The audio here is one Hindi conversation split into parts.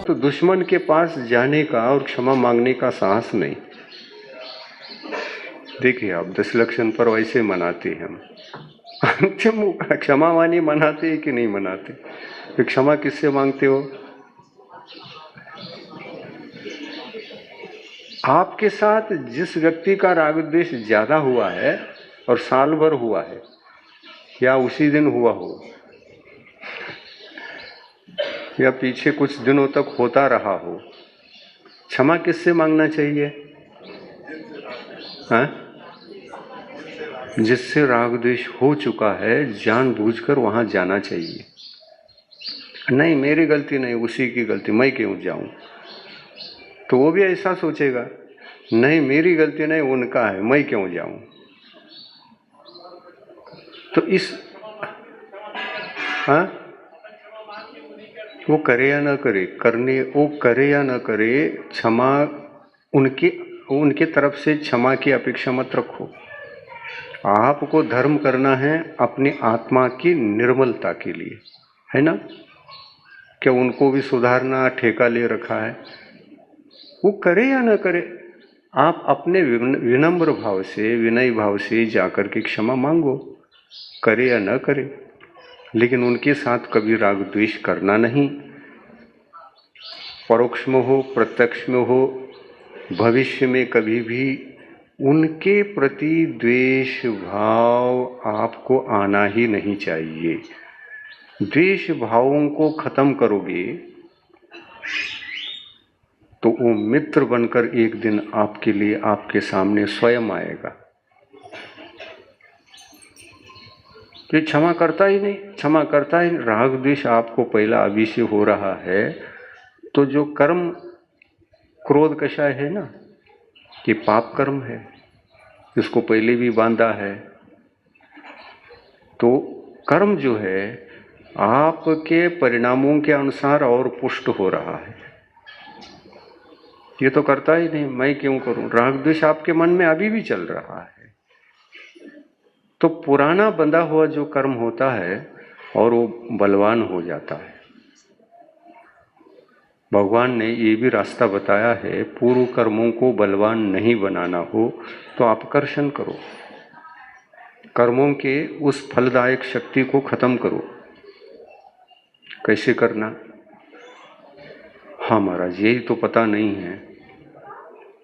तो दुश्मन के पास जाने का और क्षमा मांगने का साहस नहीं। देखिए आप दशलक्षण पर वैसे मनाते हैं हम, अंतिम क्षमा वाणी मनाते हैं कि नहीं मनाते? तो क्षमा किससे मांगते हो? आपके साथ जिस व्यक्ति का राग द्वेष ज्यादा हुआ है और साल भर हुआ है या उसी दिन हुआ हो या पीछे कुछ दिनों तक होता रहा हो, क्षमा किससे मांगना चाहिए? हाँ? जिससे राग द्वेष हो चुका है, जानबूझकर वहां जाना चाहिए। नहीं मेरी गलती नहीं, उसी की गलती, मैं क्यों जाऊं? तो वो भी ऐसा सोचेगा, नहीं मेरी गलती नहीं उनका है, मैं क्यों जाऊं? तो इस हाँ, वो करे या ना करे, करने वो करे या ना करे, क्षमा उनके तरफ से क्षमा की अपेक्षा मत रखो। आपको धर्म करना है अपनी आत्मा की निर्मलता के लिए, है ना? क्या उनको भी सुधारना ठेका ले रखा है? वो करे या ना करे, आप अपने विनम्र भाव से, विनय भाव से जाकर के क्षमा मांगो, करे या ना करे। लेकिन उनके साथ कभी राग द्वेष करना नहीं, परोक्ष में हो प्रत्यक्ष में हो, भविष्य में कभी भी उनके प्रति द्वेष भाव आपको आना ही नहीं चाहिए। द्वेष भावों को खत्म करोगे तो वो मित्र बनकर एक दिन आपके लिए आपके सामने स्वयं आएगा। ये क्षमा करता ही नहीं, क्षमा करता ही नहीं, राग द्वेष आपको पहला अभी से हो रहा है, तो जो कर्म क्रोध कषाय है ना, ये पाप कर्म है, इसको पहले भी बांधा है। तो कर्म जो है आपके परिणामों के अनुसार और पुष्ट हो रहा है। ये तो करता ही नहीं, मैं क्यों करूं? राग द्वेष आपके मन में अभी भी चल रहा है। तो पुराना बंधा हुआ जो कर्म होता है और वो बलवान हो जाता है। भगवान ने ये भी रास्ता बताया है, पूर्व कर्मों को बलवान नहीं बनाना हो तो अपकर्षण करो, कर्मों के उस फलदायक शक्ति को खत्म करो। कैसे करना? हाँ महाराज यही तो पता नहीं है,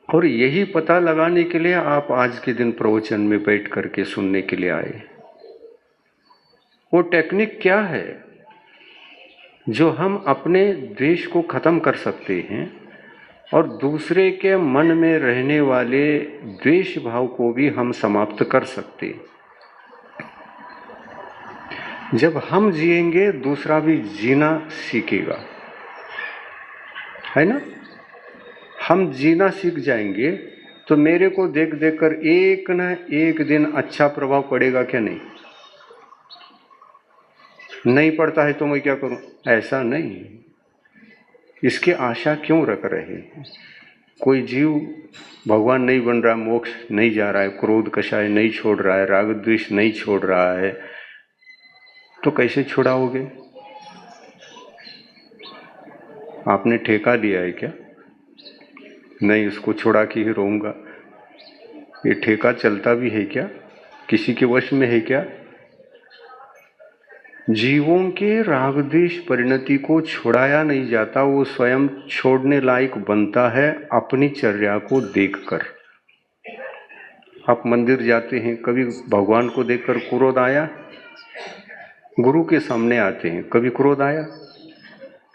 और यही पता लगाने के लिए आप आज के दिन प्रवचन में बैठ करके सुनने के लिए आए। वो टेक्निक क्या है जो हम अपने द्वेष को खत्म कर सकते हैं और दूसरे के मन में रहने वाले द्वेष भाव को भी हम समाप्त कर सकते हैं। जब हम जिएंगे दूसरा भी जीना सीखेगा, है ना? हम जीना सीख जाएंगे तो मेरे को देख देख कर एक ना एक दिन अच्छा प्रभाव पड़ेगा क्या? नहीं, नहीं पड़ता है तो मैं क्या करूं? ऐसा नहीं, इसकी आशा क्यों रख रहे हैं? कोई जीव भगवान नहीं बन रहा, मोक्ष नहीं जा रहा है, क्रोध कषाय नहीं छोड़ रहा है, राग द्वेष नहीं छोड़ रहा है, तो कैसे छुड़ाओगे? आपने ठेका लिया है क्या? नहीं, इसको छुड़ा के ही रहूंगा। ये ठेका चलता भी है क्या? किसी के वश में है क्या? जीवों के राग द्वेष परिणति को छुड़ाया नहीं जाता, वो स्वयं छोड़ने लायक बनता है अपनी चर्या को देखकर। आप मंदिर जाते हैं, कभी भगवान को देखकर क्रोध आया? गुरु के सामने आते हैं, कभी क्रोध आया?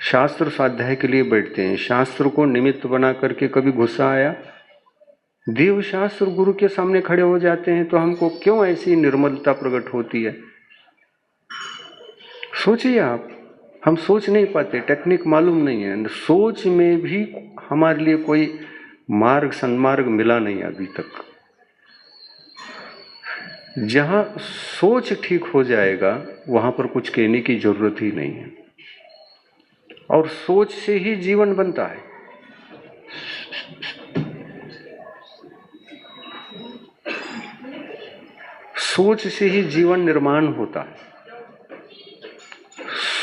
शास्त्र स्वाध्याय के लिए बैठते हैं, शास्त्र को निमित्त बना करके कभी गुस्सा आया? देव शास्त्र गुरु के सामने खड़े हो जाते हैं तो हमको क्यों ऐसी निर्मलता प्रकट होती है? सोचिए आप, हम सोच नहीं पाते, टेक्निक मालूम नहीं है, सोच में भी हमारे लिए कोई मार्ग सन्मार्ग मिला नहीं अभी तक। जहां सोच ठीक हो जाएगा वहां पर कुछ कहने की जरूरत ही नहीं है, और सोच से ही जीवन बनता है। सोच से ही जीवन निर्माण होता है।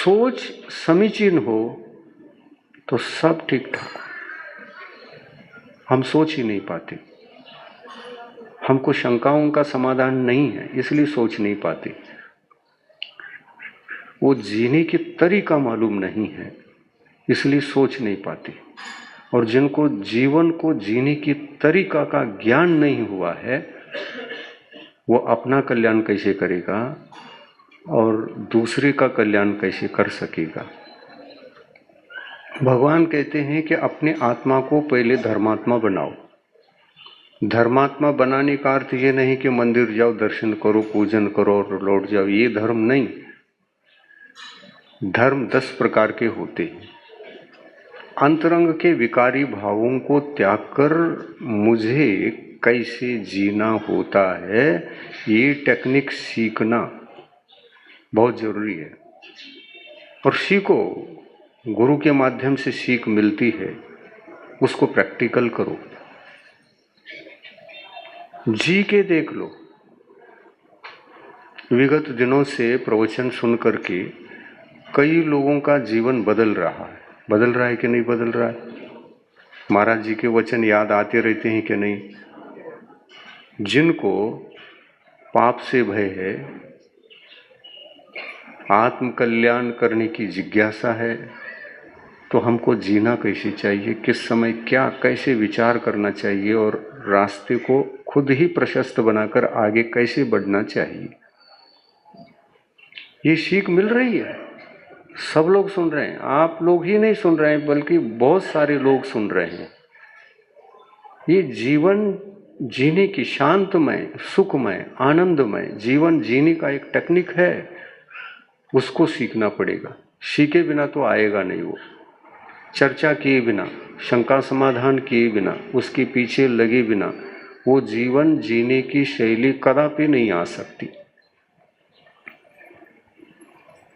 सोच समीचीन हो तो सब ठीक ठाक। हम सोच ही नहीं पाते, हमको शंकाओं का समाधान नहीं है इसलिए सोच नहीं पाते, वो जीने की तरीका मालूम नहीं है इसलिए सोच नहीं पाते। और जिनको जीवन को जीने की तरीका का ज्ञान नहीं हुआ है वो अपना कल्याण कैसे करेगा और दूसरे का कल्याण कैसे कर सकेगा। भगवान कहते हैं कि अपने आत्मा को पहले धर्मात्मा बनाओ। धर्मात्मा बनाने का अर्थ ये नहीं कि मंदिर जाओ, दर्शन करो, पूजन करो और लौट जाओ, ये धर्म नहीं। धर्म 10 प्रकार के होते हैं। अंतरंग के विकारी भावों को त्याग कर मुझे कैसे जीना होता है, ये टेक्निक सीखना बहुत जरूरी है। और सीखो, गुरु के माध्यम से सीख मिलती है, उसको प्रैक्टिकल करो, जी के देख लो। विगत दिनों से प्रवचन सुन करके कई लोगों का जीवन बदल रहा है कि नहीं बदल रहा है? महाराज जी के वचन याद आते रहते हैं कि नहीं? जिनको पाप से भय है, आत्म कल्याण करने की जिज्ञासा है, तो हमको जीना कैसे चाहिए, किस समय क्या कैसे विचार करना चाहिए और रास्ते को खुद ही प्रशस्त बनाकर आगे कैसे बढ़ना चाहिए, ये सीख मिल रही है। सब लोग सुन रहे हैं, आप लोग ही नहीं सुन रहे हैं बल्कि बहुत सारे लोग सुन रहे हैं। ये जीवन जीने की शांतमय, सुखमय, आनंदमय जीवन जीने का एक टेक्निक है, उसको सीखना पड़ेगा। सीखे बिना तो आएगा नहीं। वो चर्चा किए बिना, शंका समाधान किए बिना, उसके पीछे लगे बिना वो जीवन जीने की शैली कदापि नहीं आ सकती।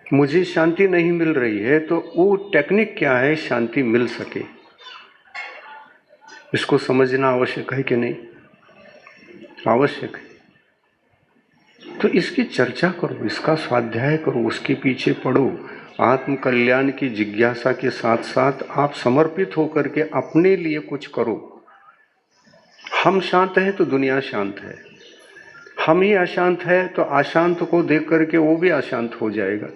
मुझे शांति नहीं मिल रही है तो वो टेक्निक क्या है शांति मिल सके, इसको समझना आवश्यक है कि नहीं? आवश्यक है। तो इसकी चर्चा करो, इसका स्वाध्याय करो, उसके पीछे पढ़ो। आत्म कल्याण की जिज्ञासा के साथ साथ आप समर्पित होकर के अपने लिए कुछ करो। हम शांत हैं तो दुनिया शांत है, हम ही अशांत है तो अशांत को देख करके वो भी अशांत हो जाएगा।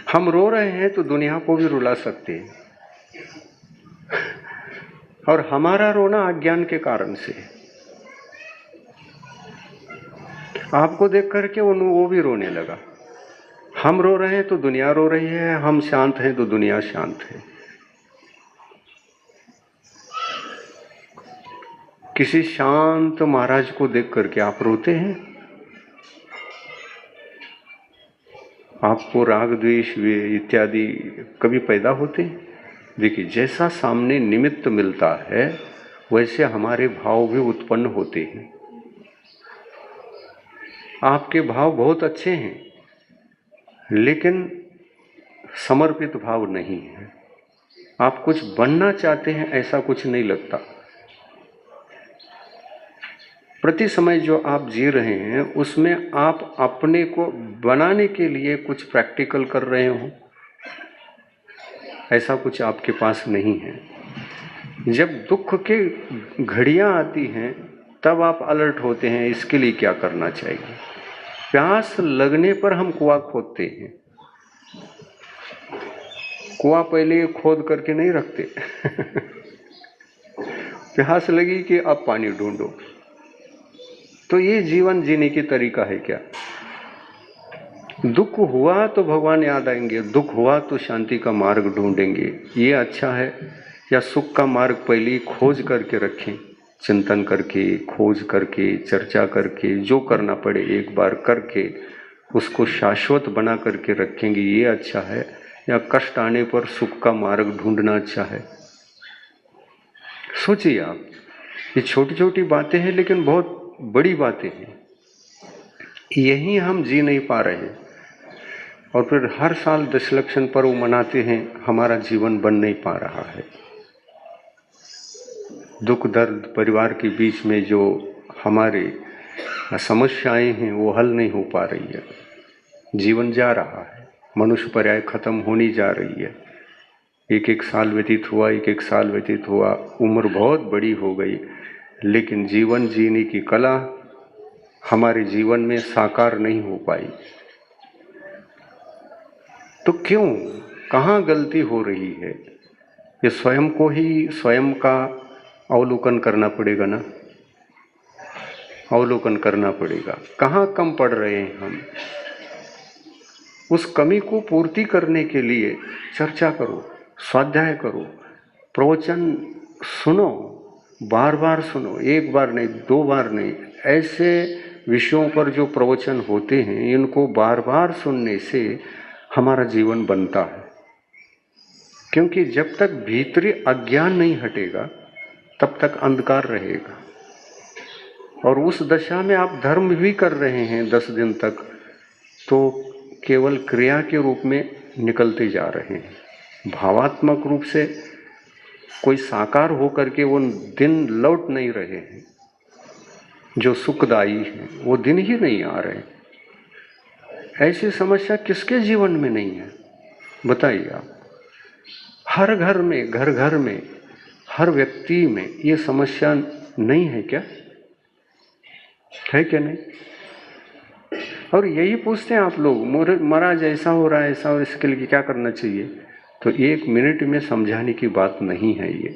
हम रो रहे हैं तो दुनिया को भी रुला सकते हैं, और हमारा रोना अज्ञान के कारण से है। आपको देख करके वो भी रोने लगा। हम रो रहे हैं तो दुनिया रो रही है, हम शांत हैं तो दुनिया शांत है। किसी शांत महाराज को देख करके आप रोते हैं? आपको राग द्वेष इत्यादि कभी पैदा होते हैं? देखिए, जैसा सामने निमित्त मिलता है वैसे हमारे भाव भी उत्पन्न होते हैं। आपके भाव बहुत अच्छे हैं लेकिन समर्पित भाव नहीं है। आप कुछ बनना चाहते हैं ऐसा कुछ नहीं लगता। प्रति समय जो आप जी रहे हैं उसमें आप अपने को बनाने के लिए कुछ प्रैक्टिकल कर रहे हो, ऐसा कुछ आपके पास नहीं है। जब दुख की घड़ियां आती हैं तब आप अलर्ट होते हैं इसके लिए क्या करना चाहिए। प्यास लगने पर हम कुआं खोदते हैं, कुआं पहले खोद करके नहीं रखते। प्यास लगी कि अब पानी ढूंढो। तो ये जीवन जीने की तरीका है क्या? दुख हुआ तो भगवान याद आएंगे, दुख हुआ तो शांति का मार्ग ढूंढेंगे, ये अच्छा है। या सुख का मार्ग पहले ही खोज करके रखें, चिंतन करके, खोज करके, चर्चा करके, जो करना पड़े एक बार करके उसको शाश्वत बना करके रखेंगे, ये अच्छा है। या कष्ट आने पर सुख का मार्ग ढूंढना अच्छा है? सोचिए आप, ये छोटी छोटी बातें हैं लेकिन बहुत बड़ी बातें हैं। यही हम जी नहीं पा रहे हैं और फिर हर साल दशलक्षण पर्व मनाते हैं, हमारा जीवन बन नहीं पा रहा है। दुख दर्द परिवार के बीच में जो हमारे समस्याएं हैं वो हल नहीं हो पा रही है। जीवन जा रहा है, मनुष्य पर्याय खत्म होनी जा रही है। एक एक साल व्यतीत हुआ, एक एक साल व्यतीत हुआ, उम्र बहुत बड़ी हो गई, लेकिन जीवन जीने की कला हमारे जीवन में साकार नहीं हो पाई। तो क्यों, कहाँ गलती हो रही है? ये स्वयं को ही स्वयं का अवलोकन करना पड़ेगा ना, अवलोकन करना पड़ेगा। कहाँ कम पड़ रहे हैं हम? उस कमी को पूर्ति करने के लिए चर्चा करो, स्वाध्याय करो, प्रवचन सुनो, बार बार सुनो, एक बार नहीं, दो बार नहीं। ऐसे विषयों पर जो प्रवचन होते हैं, इनको बार बार सुनने से हमारा जीवन बनता है। क्योंकि जब तक भीतरी अज्ञान नहीं हटेगा तब तक अंधकार रहेगा। और उस दशा में आप धर्म भी कर रहे हैं 10 दिन तक, तो केवल क्रिया के रूप में निकलते जा रहे हैं। भावात्मक रूप से कोई साकार होकर के वो दिन लौट नहीं रहे हैं, जो सुखदायी है वो दिन ही नहीं आ रहे। ऐसी समस्या किसके जीवन में नहीं है बताइए आप? हर घर में, घर घर में, हर व्यक्ति में ये समस्या नहीं है क्या? है क्या नहीं? और यही पूछते हैं आप लोग, महाराज ऐसा हो रहा है, ऐसा, और इसके लिए क्या करना चाहिए? तो 1 मिनट में समझाने की बात नहीं है ये।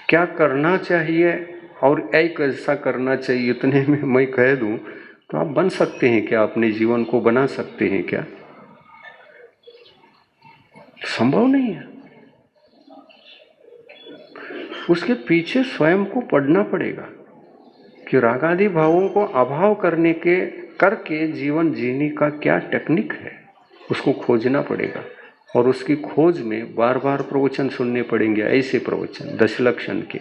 क्या करना चाहिए और कैसा करना चाहिए, इतने में मैं कह दूं तो आप बन सकते हैं क्या? अपने जीवन को बना सकते हैं क्या? संभव नहीं है। उसके पीछे स्वयं को पढ़ना पड़ेगा कि रागादि भावों को अभाव करके जीवन जीने का क्या टेक्निक है, उसको खोजना पड़ेगा। और उसकी खोज में बार बार प्रवचन सुनने पड़ेंगे, ऐसे प्रवचन 10 लक्षण के,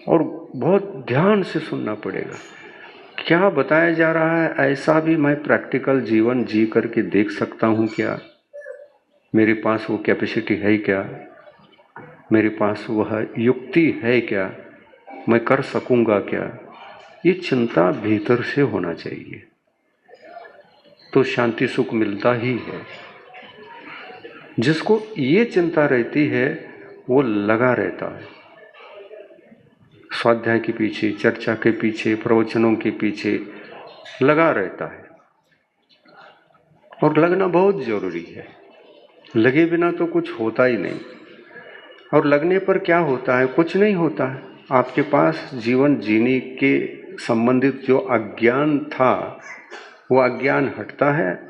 और बहुत ध्यान से सुनना पड़ेगा। क्या बताया जा रहा है ऐसा भी मैं प्रैक्टिकल जीवन जी करके देख सकता हूँ क्या? मेरे पास वो कैपेसिटी है क्या? मेरे पास वह युक्ति है क्या? मैं कर सकूंगा क्या? ये चिंता भीतर से होना चाहिए, तो शांति सुख मिलता ही है। जिसको ये चिंता रहती है वो लगा रहता है स्वाध्याय के पीछे, चर्चा के पीछे, प्रवचनों के पीछे लगा रहता है। और लगना बहुत जरूरी है, लगे बिना तो कुछ होता ही नहीं। और लगने पर क्या होता है? कुछ नहीं होता है। आपके पास जीवन जीने के संबंधित जो अज्ञान था वो अज्ञान हटता है,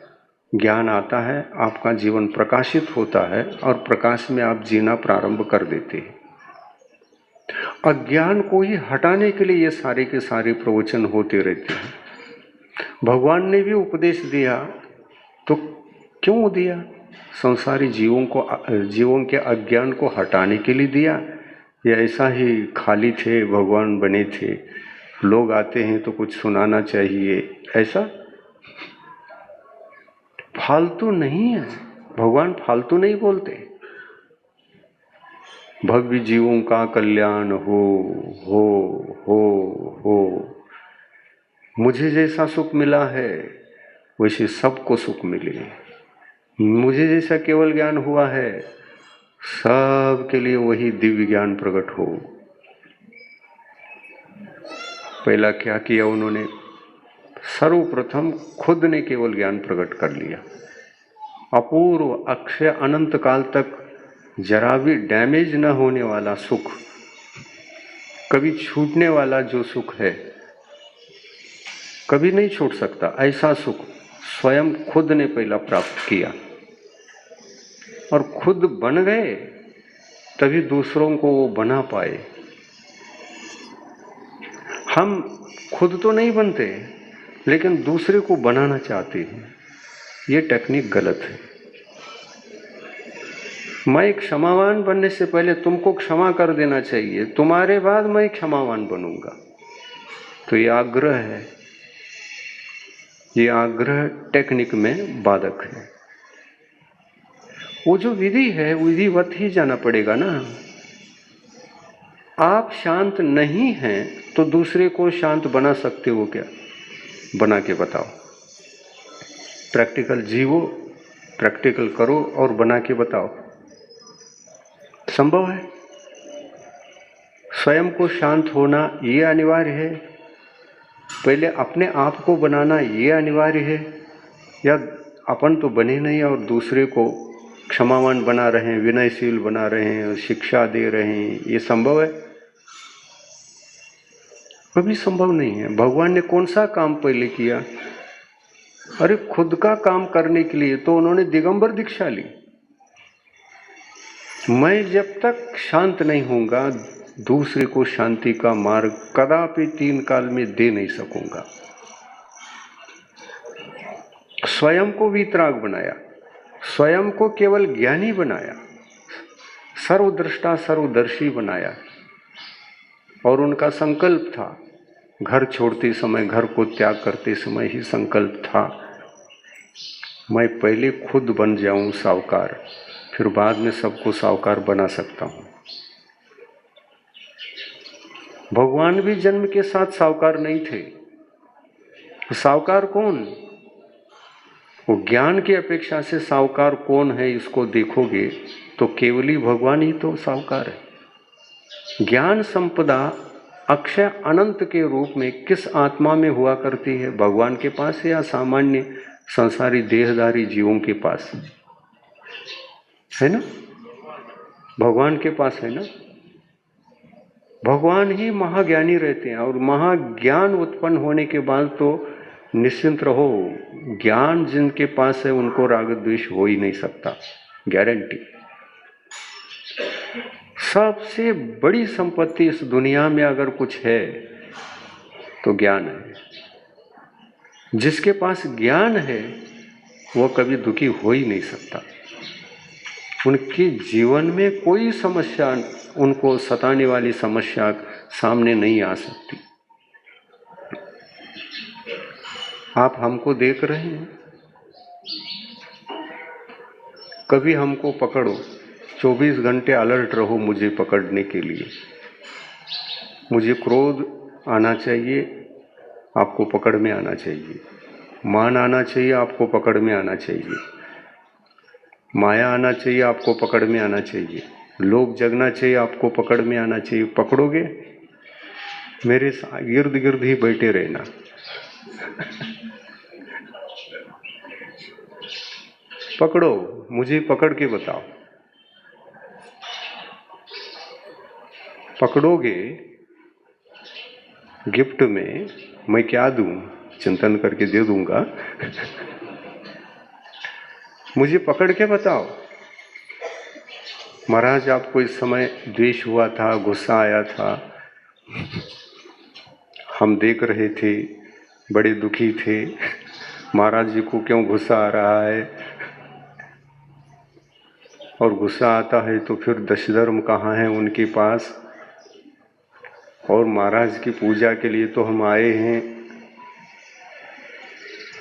ज्ञान आता है, आपका जीवन प्रकाशित होता है और प्रकाश में आप जीना प्रारंभ कर देते हैं। अज्ञान को ही हटाने के लिए ये सारे के सारे प्रवचन होते रहते हैं। भगवान ने भी उपदेश दिया तो क्यों दिया? संसारी जीवों के अज्ञान को हटाने के लिए दिया, या ऐसा ही खाली थे, भगवान बने थे, लोग आते हैं तो कुछ सुनाना चाहिए, ऐसा? फालतू नहीं है, भगवान फालतू नहीं बोलते। भव्य जीवों का कल्याण हो हो हो हो। मुझे जैसा सुख मिला है वैसे सबको सुख मिले। मुझे जैसा केवल ज्ञान हुआ है सब के लिए वही दिव्य ज्ञान प्रकट हो। पहला क्या किया उन्होंने? सर्वप्रथम खुद ने केवल ज्ञान प्रकट कर लिया। अपूर्व, अक्षय, अनंत काल तक जरा भी डैमेज न होने वाला सुख, कभी छूटने वाला जो सुख है कभी नहीं छूट सकता, ऐसा सुख स्वयं खुद ने पहला प्राप्त किया। और खुद बन गए तभी दूसरों को वो बना पाए। हम खुद तो नहीं बनते लेकिन दूसरे को बनाना चाहते हैं, ये टेक्निक गलत है। मैं क्षमावान बनने से पहले तुमको क्षमा कर देना चाहिए, तुम्हारे बाद मैं क्षमावान बनूंगा। तो ये आग्रह है, ये आग्रह टेक्निक में बाधक है। वो जो विधि है विधिवत ही जाना पड़ेगा ना। आप शांत नहीं हैं तो दूसरे को शांत बना सकते हो क्या? बना के बताओ। प्रैक्टिकल जीवो प्रैक्टिकल करो और बना के बताओ। संभव है? स्वयं को शांत होना ये अनिवार्य है, पहले अपने आप को बनाना ये अनिवार्य है, या अपन तो बने नहीं और दूसरे को क्षमावान बना रहे हैं, विनयशील बना रहे हैं, शिक्षा दे रहे हैं? ये संभव है? कभी संभव नहीं है। भगवान ने कौन सा काम पहले किया? अरे खुद का काम करने के लिए तो उन्होंने दिगंबर दीक्षा ली। मैं जब तक शांत नहीं होऊंगा, दूसरे को शांति का मार्ग कदापि 3 काल में दे नहीं सकूंगा। स्वयं को वीतराग बनाया, स्वयं को केवल ज्ञानी बनाया, सर्वदृष्टा सर्वदर्शी बनाया, और उनका संकल्प था, घर छोड़ते समय, घर को त्याग करते समय ही संकल्प था, मैं पहले खुद बन जाऊं साहूकार, फिर बाद में सबको साहूकार बना सकता हूं। भगवान भी जन्म के साथ साहूकार नहीं थे। साहूकार कौन? वो ज्ञान की अपेक्षा से साहूकार कौन है, इसको देखोगे तो केवली भगवान ही तो साहूकार है। ज्ञान संपदा अक्षय अनंत के रूप में किस आत्मा में हुआ करती है? भगवान के पास है या सामान्य संसारी देहधारी जीवों के पास है? ना, भगवान के पास है ना। भगवान ही महाज्ञानी रहते हैं, और महाज्ञान उत्पन्न होने के बाद तो निश्चिंत रहो, ज्ञान जिनके पास है उनको राग द्वेष हो ही नहीं सकता, गारंटी। सबसे बड़ी संपत्ति इस दुनिया में अगर कुछ है तो ज्ञान है। जिसके पास ज्ञान है वो कभी दुखी हो ही नहीं सकता। उनके जीवन में कोई समस्या, उनको सताने वाली समस्या सामने नहीं आ सकती। आप हमको देख रहे हैं, कभी हमको पकड़ो, 24 घंटे अलर्ट रहो मुझे पकड़ने के लिए। मुझे क्रोध आना चाहिए, आपको पकड़ में आना चाहिए। मान आना चाहिए, आपको पकड़ में आना चाहिए। माया आना चाहिए, आपको पकड़ में आना चाहिए। लोभ जगना चाहिए, आपको पकड़ में आना चाहिए। पकड़ोगे, मेरे इर्द गिर्द ही बैठे रहना। पकड़ो, मुझे पकड़ के बताओ। पकड़ोगे, गिफ्ट में मैं क्या दूं? चिंतन करके दे दूंगा। मुझे पकड़ के बताओ। महाराज, आपको इस समय द्वेष हुआ था, गुस्सा आया था, हम देख रहे थे, बड़े दुखी थे, महाराज जी को क्यों गुस्सा आ रहा है? और गुस्सा आता है तो फिर दशधर्म कहाँ है उनके पास? और महाराज की पूजा के लिए तो हम आए हैं।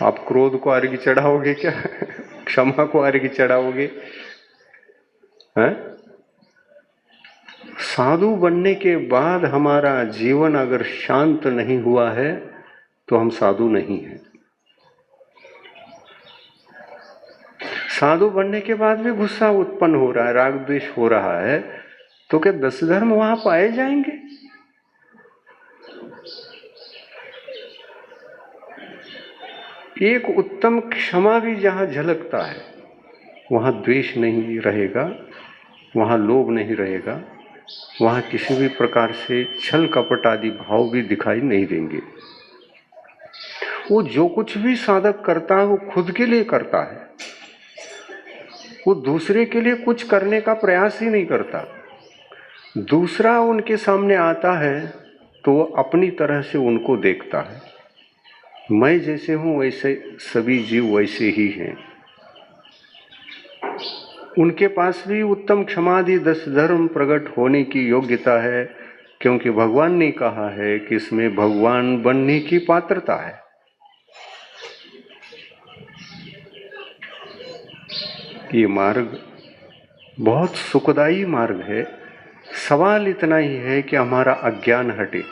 आप क्रोध को अर्घ्य चढ़ाओगे क्या? क्षमा को अर्घ्य चढ़ाओगे? हैं? साधु बनने के बाद हमारा जीवन अगर शांत नहीं हुआ है तो हम साधु नहीं हैं। साधु बनने के बाद भी गुस्सा उत्पन्न हो रहा है, राग द्वेष हो रहा है, तो क्या 10 धर्म वहां पाए जाएंगे? एक उत्तम क्षमा भी जहां झलकता है वहां द्वेष नहीं रहेगा, वहां लोभ नहीं रहेगा, वहां किसी भी प्रकार से छल कपट आदि भाव भी दिखाई नहीं देंगे। वो जो कुछ भी साधक करता है वो खुद के लिए करता है, वो दूसरे के लिए कुछ करने का प्रयास ही नहीं करता। दूसरा उनके सामने आता है तो वो अपनी तरह से उनको देखता है। मैं जैसे हूं वैसे सभी जीव वैसे ही हैं। उनके पास भी उत्तम क्षमादि 10 धर्म प्रकट होने की योग्यता है, क्योंकि भगवान ने कहा है कि इसमें भगवान बनने की पात्रता है। ये मार्ग बहुत सुखदायी मार्ग है। सवाल इतना ही है कि हमारा अज्ञान हटे।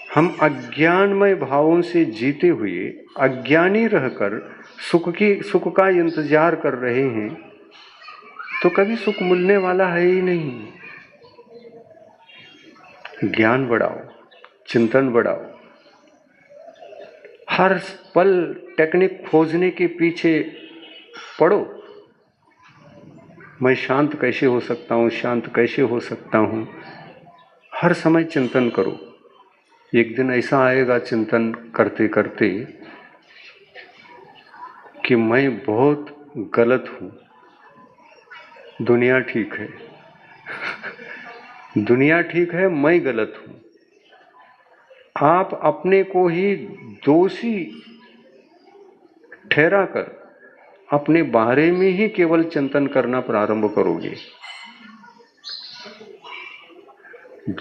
हम अज्ञानमय भावों से जीते हुए अज्ञानी रहकर सुख का इंतजार कर रहे हैं तो कभी सुख मिलने वाला है ही नहीं। ज्ञान बढ़ाओ, चिंतन बढ़ाओ, हर पल टेक्निक खोजने के पीछे पड़ो। मैं शांत कैसे हो सकता हूँ, शांत कैसे हो सकता हूँ, हर समय चिंतन करो। एक दिन ऐसा आएगा चिंतन करते करते कि मैं बहुत गलत हूँ, दुनिया ठीक है, दुनिया ठीक है, मैं गलत हूँ। आप अपने को ही दोषी ठहरा कर अपने बारे में ही केवल चिंतन करना प्रारंभ करोगे।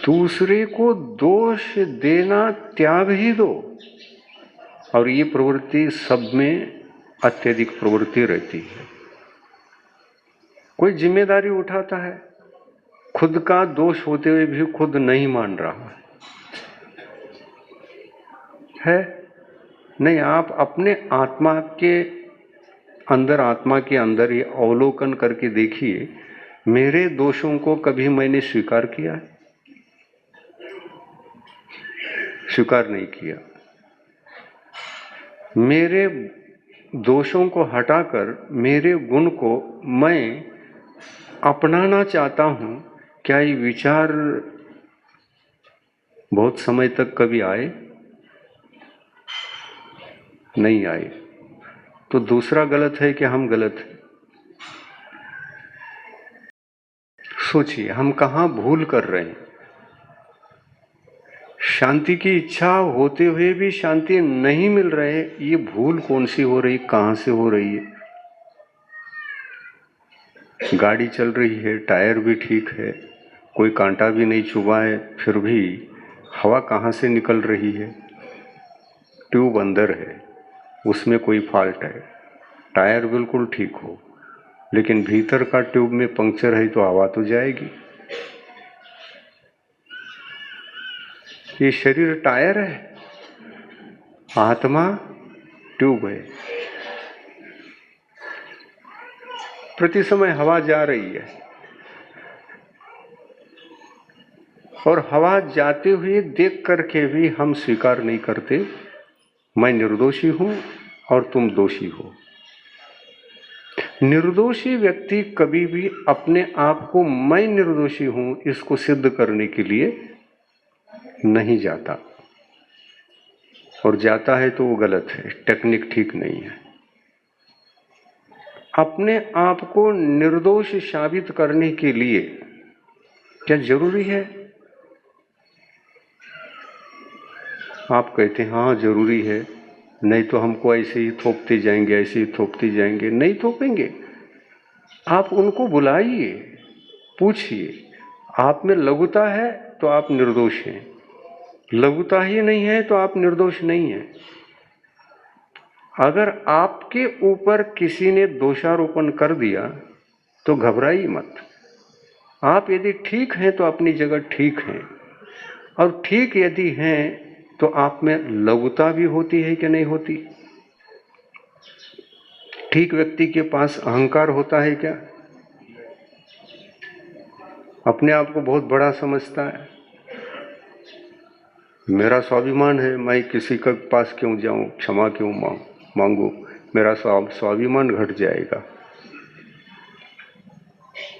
दूसरे को दोष देना त्याग ही दो। और ये प्रवृत्ति सब में अत्यधिक प्रवृत्ति रहती है। कोई जिम्मेदारी उठाता है, खुद का दोष होते हुए भी खुद नहीं मान रहा है। नहीं, आप अपने आत्मा के अंदर ये अवलोकन करके देखिए, मेरे दोषों को कभी मैंने स्वीकार किया है? स्वीकार नहीं किया। मेरे दोषों को हटाकर मेरे गुण को मैं अपनाना चाहता हूं। क्या ये विचार बहुत समय तक कभी आए? नहीं आए। तो दूसरा गलत है कि हम गलत हैं? सोचिए, हम कहाँ भूल कर रहे हैं? शांति की इच्छा होते हुए भी शांति नहीं मिल रहे, ये भूल कौन सी हो रही, कहाँ से हो रही है? गाड़ी चल रही है, टायर भी ठीक है, कोई कांटा भी नहीं चुभा है, फिर भी हवा कहाँ से निकल रही है? ट्यूब अंदर है, उसमें कोई फॉल्ट है। टायर बिल्कुल ठीक हो, लेकिन भीतर का ट्यूब में पंक्चर है तो हवा तो जाएगी। ये शरीर टायर है, आत्मा ट्यूब है। प्रति समय हवा जा रही है और हवा जाते हुए देख करके भी हम स्वीकार नहीं करते, मैं निर्दोषी हूं और तुम दोषी हो। निर्दोषी व्यक्ति कभी भी अपने आप को मैं निर्दोषी हूं इसको सिद्ध करने के लिए नहीं जाता, और जाता है तो वो गलत है, टेक्निक ठीक नहीं है। अपने आप को निर्दोष साबित करने के लिए क्या जरूरी है? आप कहते हैं हाँ जरूरी है, नहीं तो हमको ऐसे ही थोपते जाएंगे, ऐसे ही थोपते जाएंगे। नहीं थोपेंगे, आप उनको बुलाइए, पूछिए। आप में लघुता है तो आप निर्दोष हैं, लघुता ही नहीं है तो आप निर्दोष नहीं हैं। अगर आपके ऊपर किसी ने दोषारोपण कर दिया तो घबराइए मत। आप यदि ठीक हैं तो अपनी जगह ठीक हैं, और ठीक यदि हैं तो आप में लघुता भी होती है कि नहीं होती? ठीक व्यक्ति के पास अहंकार होता है क्या? अपने आप को बहुत बड़ा समझता है, मेरा स्वाभिमान है, मैं किसी के पास क्यों जाऊं, क्षमा क्यों मांगू, मेरा स्वाभिमान घट जाएगा।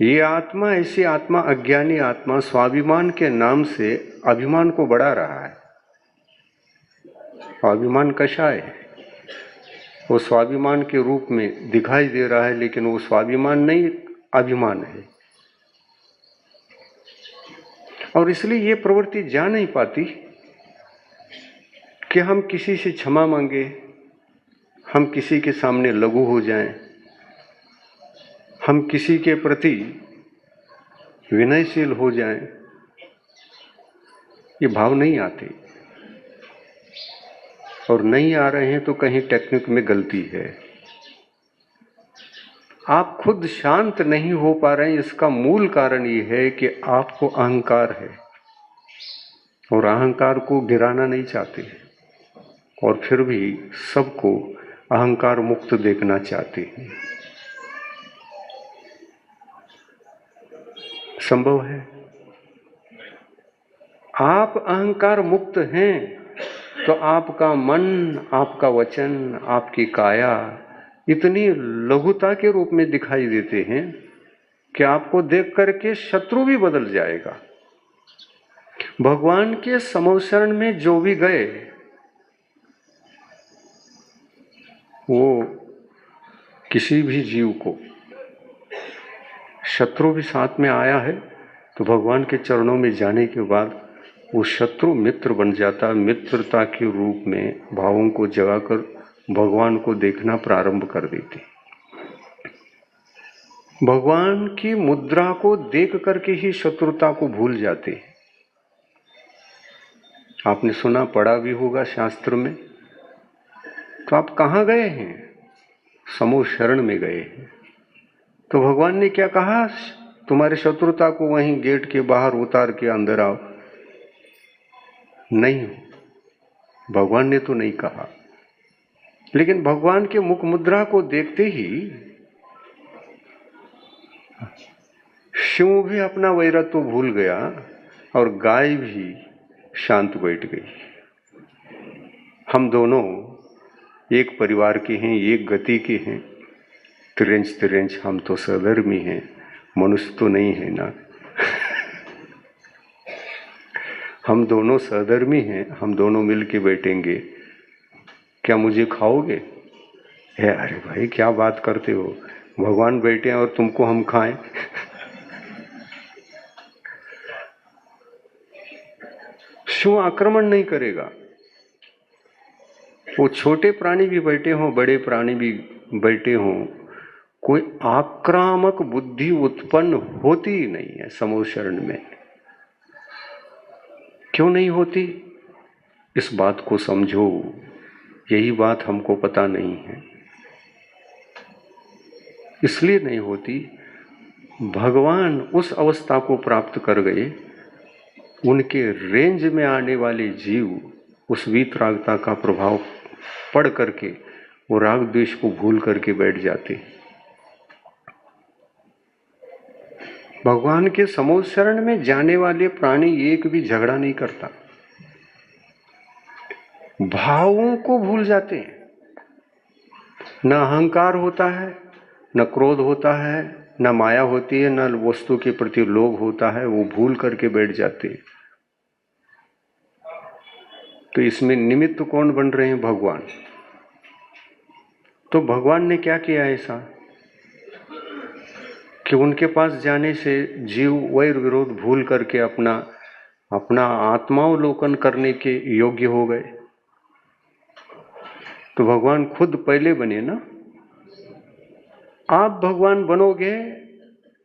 ये आत्मा, ऐसी आत्मा, अज्ञानी आत्मा स्वाभिमान के नाम से अभिमान को बढ़ा रहा है। अभिमान कषाय है, वो स्वाभिमान के रूप में दिखाई दे रहा है, लेकिन वो स्वाभिमान नहीं, अभिमान है। और इसलिए ये प्रवृत्ति जा नहीं पाती कि हम किसी से क्षमा मांगे, हम किसी के सामने लघु हो जाएं, हम किसी के प्रति विनयशील हो जाएं। ये भाव नहीं आते, और नहीं आ रहे हैं तो कहीं टेक्निक में गलती है। आप खुद शांत नहीं हो पा रहे हैं, इसका मूल कारण ये है कि आपको अहंकार है, और अहंकार को गिराना नहीं चाहते, और फिर भी सबको अहंकार मुक्त देखना चाहते हैं। संभव है? आप अहंकार मुक्त हैं तो आपका मन, आपका वचन, आपकी काया इतनी लघुता के रूप में दिखाई देते हैं कि आपको देख करके शत्रु भी बदल जाएगा। भगवान के समवसरण में जो भी गए वो किसी भी जीव को, शत्रु भी साथ में आया है तो भगवान के चरणों में जाने के बाद वो शत्रु मित्र बन जाता। मित्रता के रूप में भावों को जगाकर भगवान को देखना प्रारंभ कर देते। भगवान की मुद्रा को देख करके ही शत्रुता को भूल जाते। आपने सुना, पढ़ा भी होगा शास्त्र में। तो आप कहाँ गए हैं? समूह शरण में गए हैं। तो भगवान ने क्या कहा? तुम्हारे शत्रुता को वहीं गेट के बाहर उतार के अंदर आओ। नहीं, भगवान ने तो नहीं कहा। लेकिन भगवान के मुख मुद्रा को देखते ही शिव भी अपना वैरत्व भूल गया और गाय भी शांत बैठ गई। हम दोनों एक परिवार के हैं, एक गति के हैं। तिरंज हम तो सधर्मी हैं, मनुष्य तो नहीं है ना। हम दोनों सहधर्मी हैं, हम दोनों मिल के बैठेंगे। क्या मुझे खाओगे? अरे भाई क्या बात करते हो, भगवान बैठे हैं और तुमको हम खाएं? शिव आक्रमण नहीं करेगा। वो छोटे प्राणी भी बैठे हों, बड़े प्राणी भी बैठे हों, कोई आक्रामक बुद्धि उत्पन्न होती ही नहीं है समूह शरण में। क्यों नहीं होती? इस बात को समझो। यही बात हमको पता नहीं है। इसलिए नहीं होती, भगवान उस अवस्था को प्राप्त कर गए, उनके रेंज में आने वाले जीव उस वीतरागता का प्रभाव पड़ करके वो राग द्वेष को भूल करके बैठ जाते। भगवान के समूह शरण में जाने वाले प्राणी एक भी झगड़ा नहीं करता, भावों को भूल जाते हैं। न अहंकार होता है, न क्रोध होता है, न माया होती है, न वस्तु के प्रति लोभ होता है। वो भूल करके बैठ जाते हैं। तो इसमें निमित्त कौन बन रहे हैं? भगवान। तो भगवान ने क्या किया ऐसा कि उनके पास जाने से जीव वैर विरोध भूल करके अपना आत्मावलोकन करने के योग्य हो गए। तो भगवान खुद पहले बने ना। आप भगवान बनोगे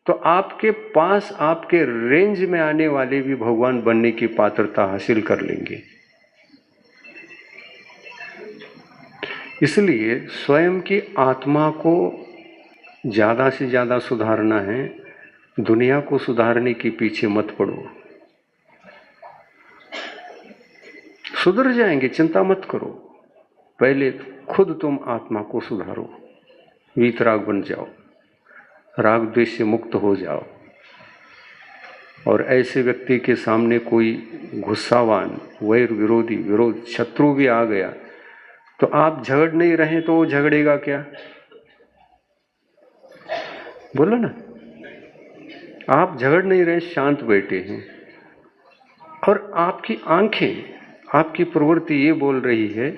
तो आपके पास, आपके रेंज में आने वाले भी भगवान बनने की पात्रता हासिल कर लेंगे। इसलिए स्वयं की आत्मा को ज्यादा से ज्यादा सुधारना है। दुनिया को सुधारने के पीछे मत पड़ो। सुधर जाएंगे, चिंता मत करो। पहले खुद तुम आत्मा को सुधारो, वीतराग बन जाओ, राग द्वेष से मुक्त हो जाओ। और ऐसे व्यक्ति के सामने कोई गुस्सावान, वैर विरोधी, विरोध शत्रु भी आ गया तो आप झगड़ नहीं रहे तो वो झगड़ेगा क्या? बोलो ना। आप झगड़ नहीं रहे, शांत बैठे हैं और आपकी आंखें, आपकी प्रवृत्ति ये बोल रही है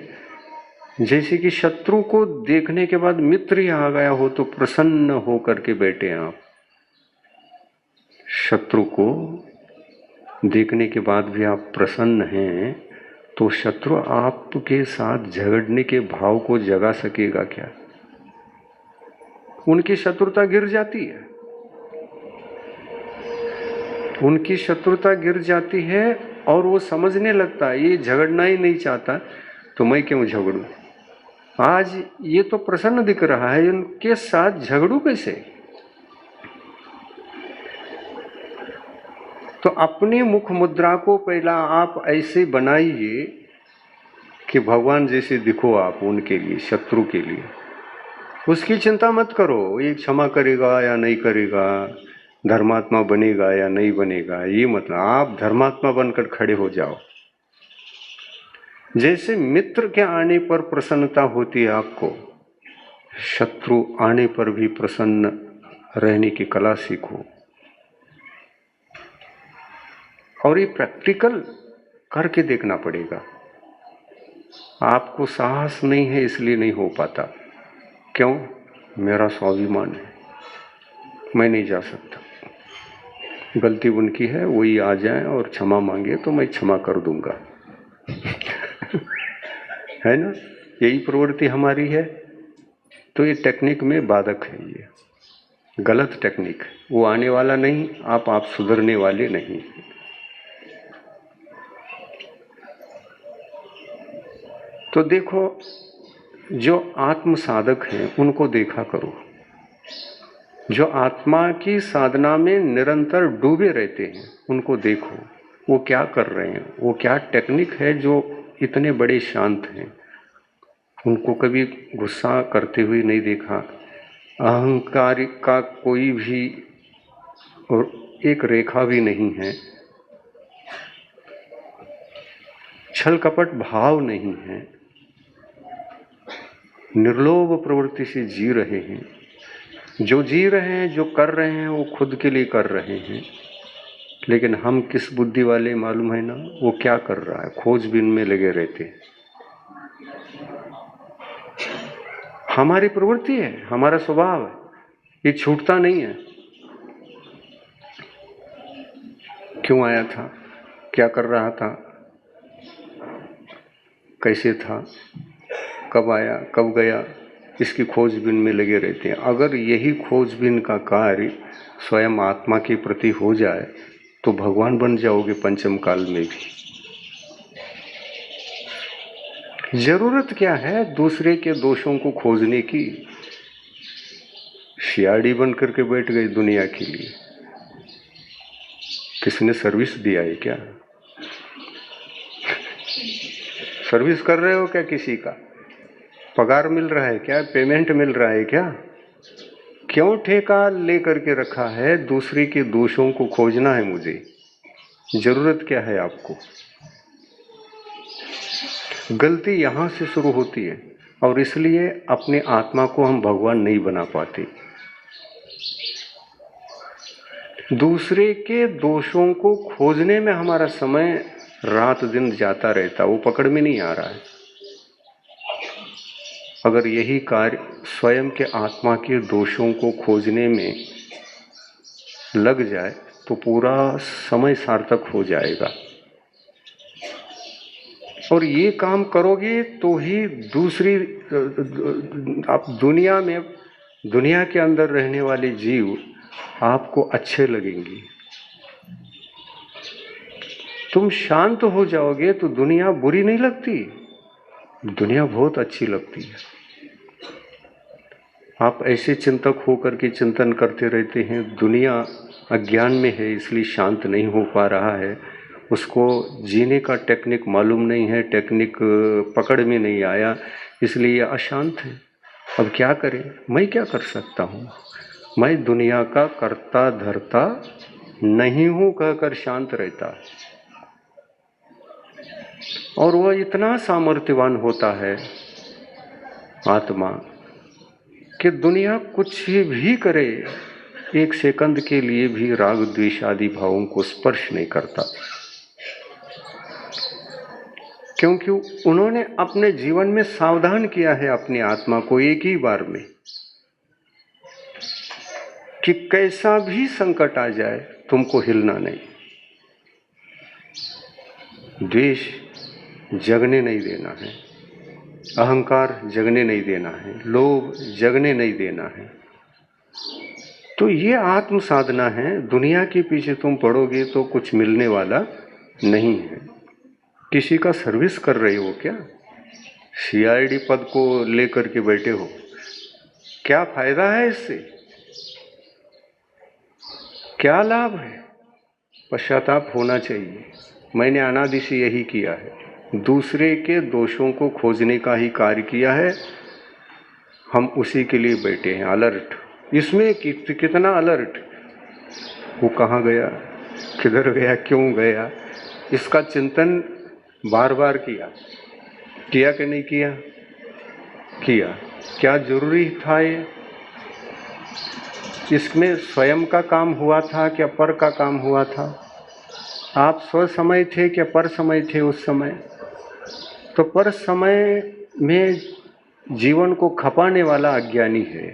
जैसे कि शत्रु को देखने के बाद मित्र ही आ गया हो तो प्रसन्न हो करके बैठे हैं आप। शत्रु को देखने के बाद भी आप प्रसन्न हैं तो शत्रु आपके साथ झगड़ने के भाव को जगा सकेगा क्या? उनकी शत्रुता गिर जाती है। उनकी शत्रुता गिर जाती है और वो समझने लगता है ये झगड़ना ही नहीं चाहता तो मैं क्यों झगड़ूं। आज ये तो प्रसन्न दिख रहा है, उनके साथ झगड़ू कैसे? तो अपनी मुख मुद्रा को पहला आप ऐसे बनाइए कि भगवान जैसे दिखो आप उनके लिए, शत्रु के लिए। उसकी चिंता मत करो, ये क्षमा करेगा या नहीं करेगा, धर्मात्मा बनेगा या नहीं बनेगा, ये मतलब आप धर्मात्मा बनकर खड़े हो जाओ। जैसे मित्र के आने पर प्रसन्नता होती है आपको, शत्रु आने पर भी प्रसन्न रहने की कला सीखो। और ये प्रैक्टिकल करके देखना पड़ेगा। आपको साहस नहीं है इसलिए नहीं हो पाता। क्यों? मेरा स्वाभिमान है, मैं नहीं जा सकता। गलती उनकी है, वही आ जाए और क्षमा मांगे तो मैं क्षमा कर दूंगा। है ना? यही प्रवृत्ति हमारी है। तो ये टेक्निक में बाधक है, ये गलत टेक्निक। वो आने वाला नहीं, आप सुधरने वाले नहीं। तो देखो, जो आत्म साधक हैं उनको देखा करो, जो आत्मा की साधना में निरंतर डूबे रहते हैं उनको देखो, वो क्या कर रहे हैं, वो क्या टेक्निक है जो इतने बड़े शांत हैं। उनको कभी गुस्सा करते हुए नहीं देखा, अहंकार का कोई भी और एक रेखा भी नहीं है, छल कपट भाव नहीं है, निर्लोभ प्रवृत्ति से जी रहे हैं। जो जी रहे हैं, जो कर रहे हैं, वो खुद के लिए कर रहे हैं। लेकिन हम किस बुद्धि वाले मालूम है ना, वो क्या कर रहा है, खोजबीन में लगे रहते हैं। हमारी प्रवृत्ति है, हमारा स्वभाव है, ये छूटता नहीं है। क्यों आया था, क्या कर रहा था, कैसे था, कब आया कब गया, इसकी खोजबीन में लगे रहते हैं। अगर यही खोजबीन का कार्य स्वयं आत्मा के प्रति हो जाए तो भगवान बन जाओगे पंचम काल में भी। जरूरत क्या है दूसरे के दोषों को खोजने की? सीआईडी बन करके बैठ गई दुनिया के लिए। किसने सर्विस दिया है क्या? सर्विस कर रहे हो क्या? किसी का पगार मिल रहा है क्या? पेमेंट मिल रहा है क्या? क्यों ठेका लेकर के रखा है दूसरे के दोषों को खोजना है मुझे? जरूरत क्या है आपको? गलती यहां से शुरू होती है और इसलिए अपने आत्मा को हम भगवान नहीं बना पाते। दूसरे के दोषों को खोजने में हमारा समय रात दिन जाता रहता, वो पकड़ में नहीं आ रहा है। अगर यही कार्य स्वयं के आत्मा के दोषों को खोजने में लग जाए तो पूरा समय सार्थक हो जाएगा। और ये काम करोगे तो ही दूसरी आप दुनिया के अंदर रहने वाले जीव आपको अच्छे लगेंगे। तुम शांत हो जाओगे तो दुनिया बुरी नहीं लगती, दुनिया बहुत अच्छी लगती है। आप ऐसे चिंतक होकर के चिंतन करते रहते हैं, दुनिया अज्ञान में है इसलिए शांत नहीं हो पा रहा है, उसको जीने का टेक्निक मालूम नहीं है, टेक्निक पकड़ में नहीं आया, इसलिए अशांत है। अब क्या करें? मैं क्या कर सकता हूँ? मैं दुनिया का कर्ता धर्ता नहीं हूँ कहकर शांत रहता है। और वह इतना सामर्थ्यवान होता है आत्मा कि दुनिया कुछ भी करे, एक सेकंड के लिए भी राग द्वेष आदि भावों को स्पर्श नहीं करता, क्योंकि उन्होंने अपने जीवन में सावधान किया है अपनी आत्मा को एक ही बार में कि कैसा भी संकट आ जाए तुमको हिलना नहीं, द्वेष जगने नहीं देना है, अहंकार जगने नहीं देना है, लोभ जगने नहीं देना है। तो ये आत्म साधना है। दुनिया के पीछे तुम पड़ोगे तो कुछ मिलने वाला नहीं है। किसी का सर्विस कर रहे हो क्या? सीआईडी पद को लेकर के बैठे हो, क्या फायदा है इससे? क्या लाभ है? पश्चाताप होना चाहिए। मैंने अनादि से यही किया है, दूसरे के दोषों को खोजने का ही कार्य किया है। हम उसी के लिए बैठे हैं अलर्ट। इसमें कितना अलर्ट, वो कहाँ गया, किधर गया, क्यों गया, इसका चिंतन बार बार किया कि नहीं किया? किया। क्या जरूरी था ये? इसमें स्वयं का काम हुआ था क्या पर का काम हुआ था? आप स्व समय थे क्या पर समय थे उस समय? तो पर समय में जीवन को खपाने वाला अज्ञानी है।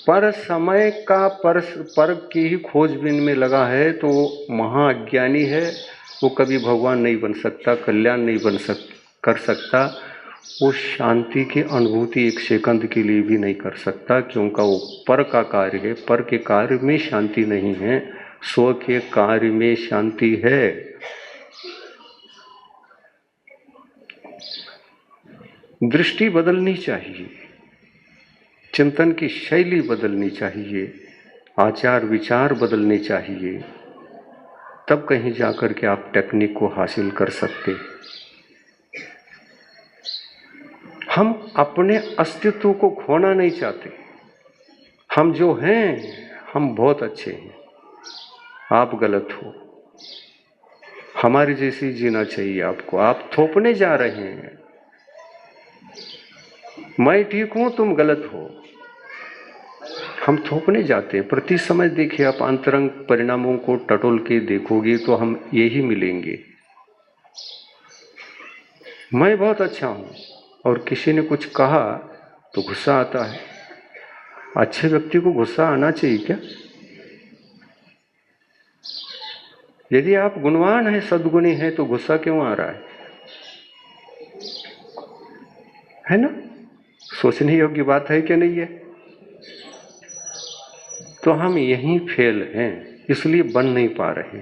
पर समय का पर की ही खोजबीन में लगा है तो वो महाअज्ञानी है। वो कभी भगवान नहीं बन सकता, कल्याण नहीं कर सकता। वो शांति की अनुभूति एक सेकंड के लिए भी नहीं कर सकता, क्योंकि वो पर का कार्य है। पर के कार्य में शांति नहीं है, स्व के कार्य में शांति है। दृष्टि बदलनी चाहिए, चिंतन की शैली बदलनी चाहिए, आचार विचार बदलने चाहिए, तब कहीं जाकर के आप टेक्निक को हासिल कर सकते। हम अपने अस्तित्व को खोना नहीं चाहते। हम जो हैं हम बहुत अच्छे हैं, आप गलत हो, हमारी जैसी जीना चाहिए आपको। आप थोपने जा रहे हैं, मैं ठीक हूं तुम गलत हो, हम थोपने जाते हैं। प्रति समय देखिए, आप अंतरंग परिणामों को टटोल के देखोगे तो हम यही मिलेंगे। मैं बहुत अच्छा हूं और किसी ने कुछ कहा तो गुस्सा आता है। अच्छे व्यक्ति को गुस्सा आना चाहिए क्या? यदि आप गुणवान हैं, सद्गुणी हैं, तो गुस्सा क्यों आ रहा है ना? सोचने योग्य बात है कि नहीं है? तो हम यहीं फेल हैं, इसलिए बन नहीं पा रहे।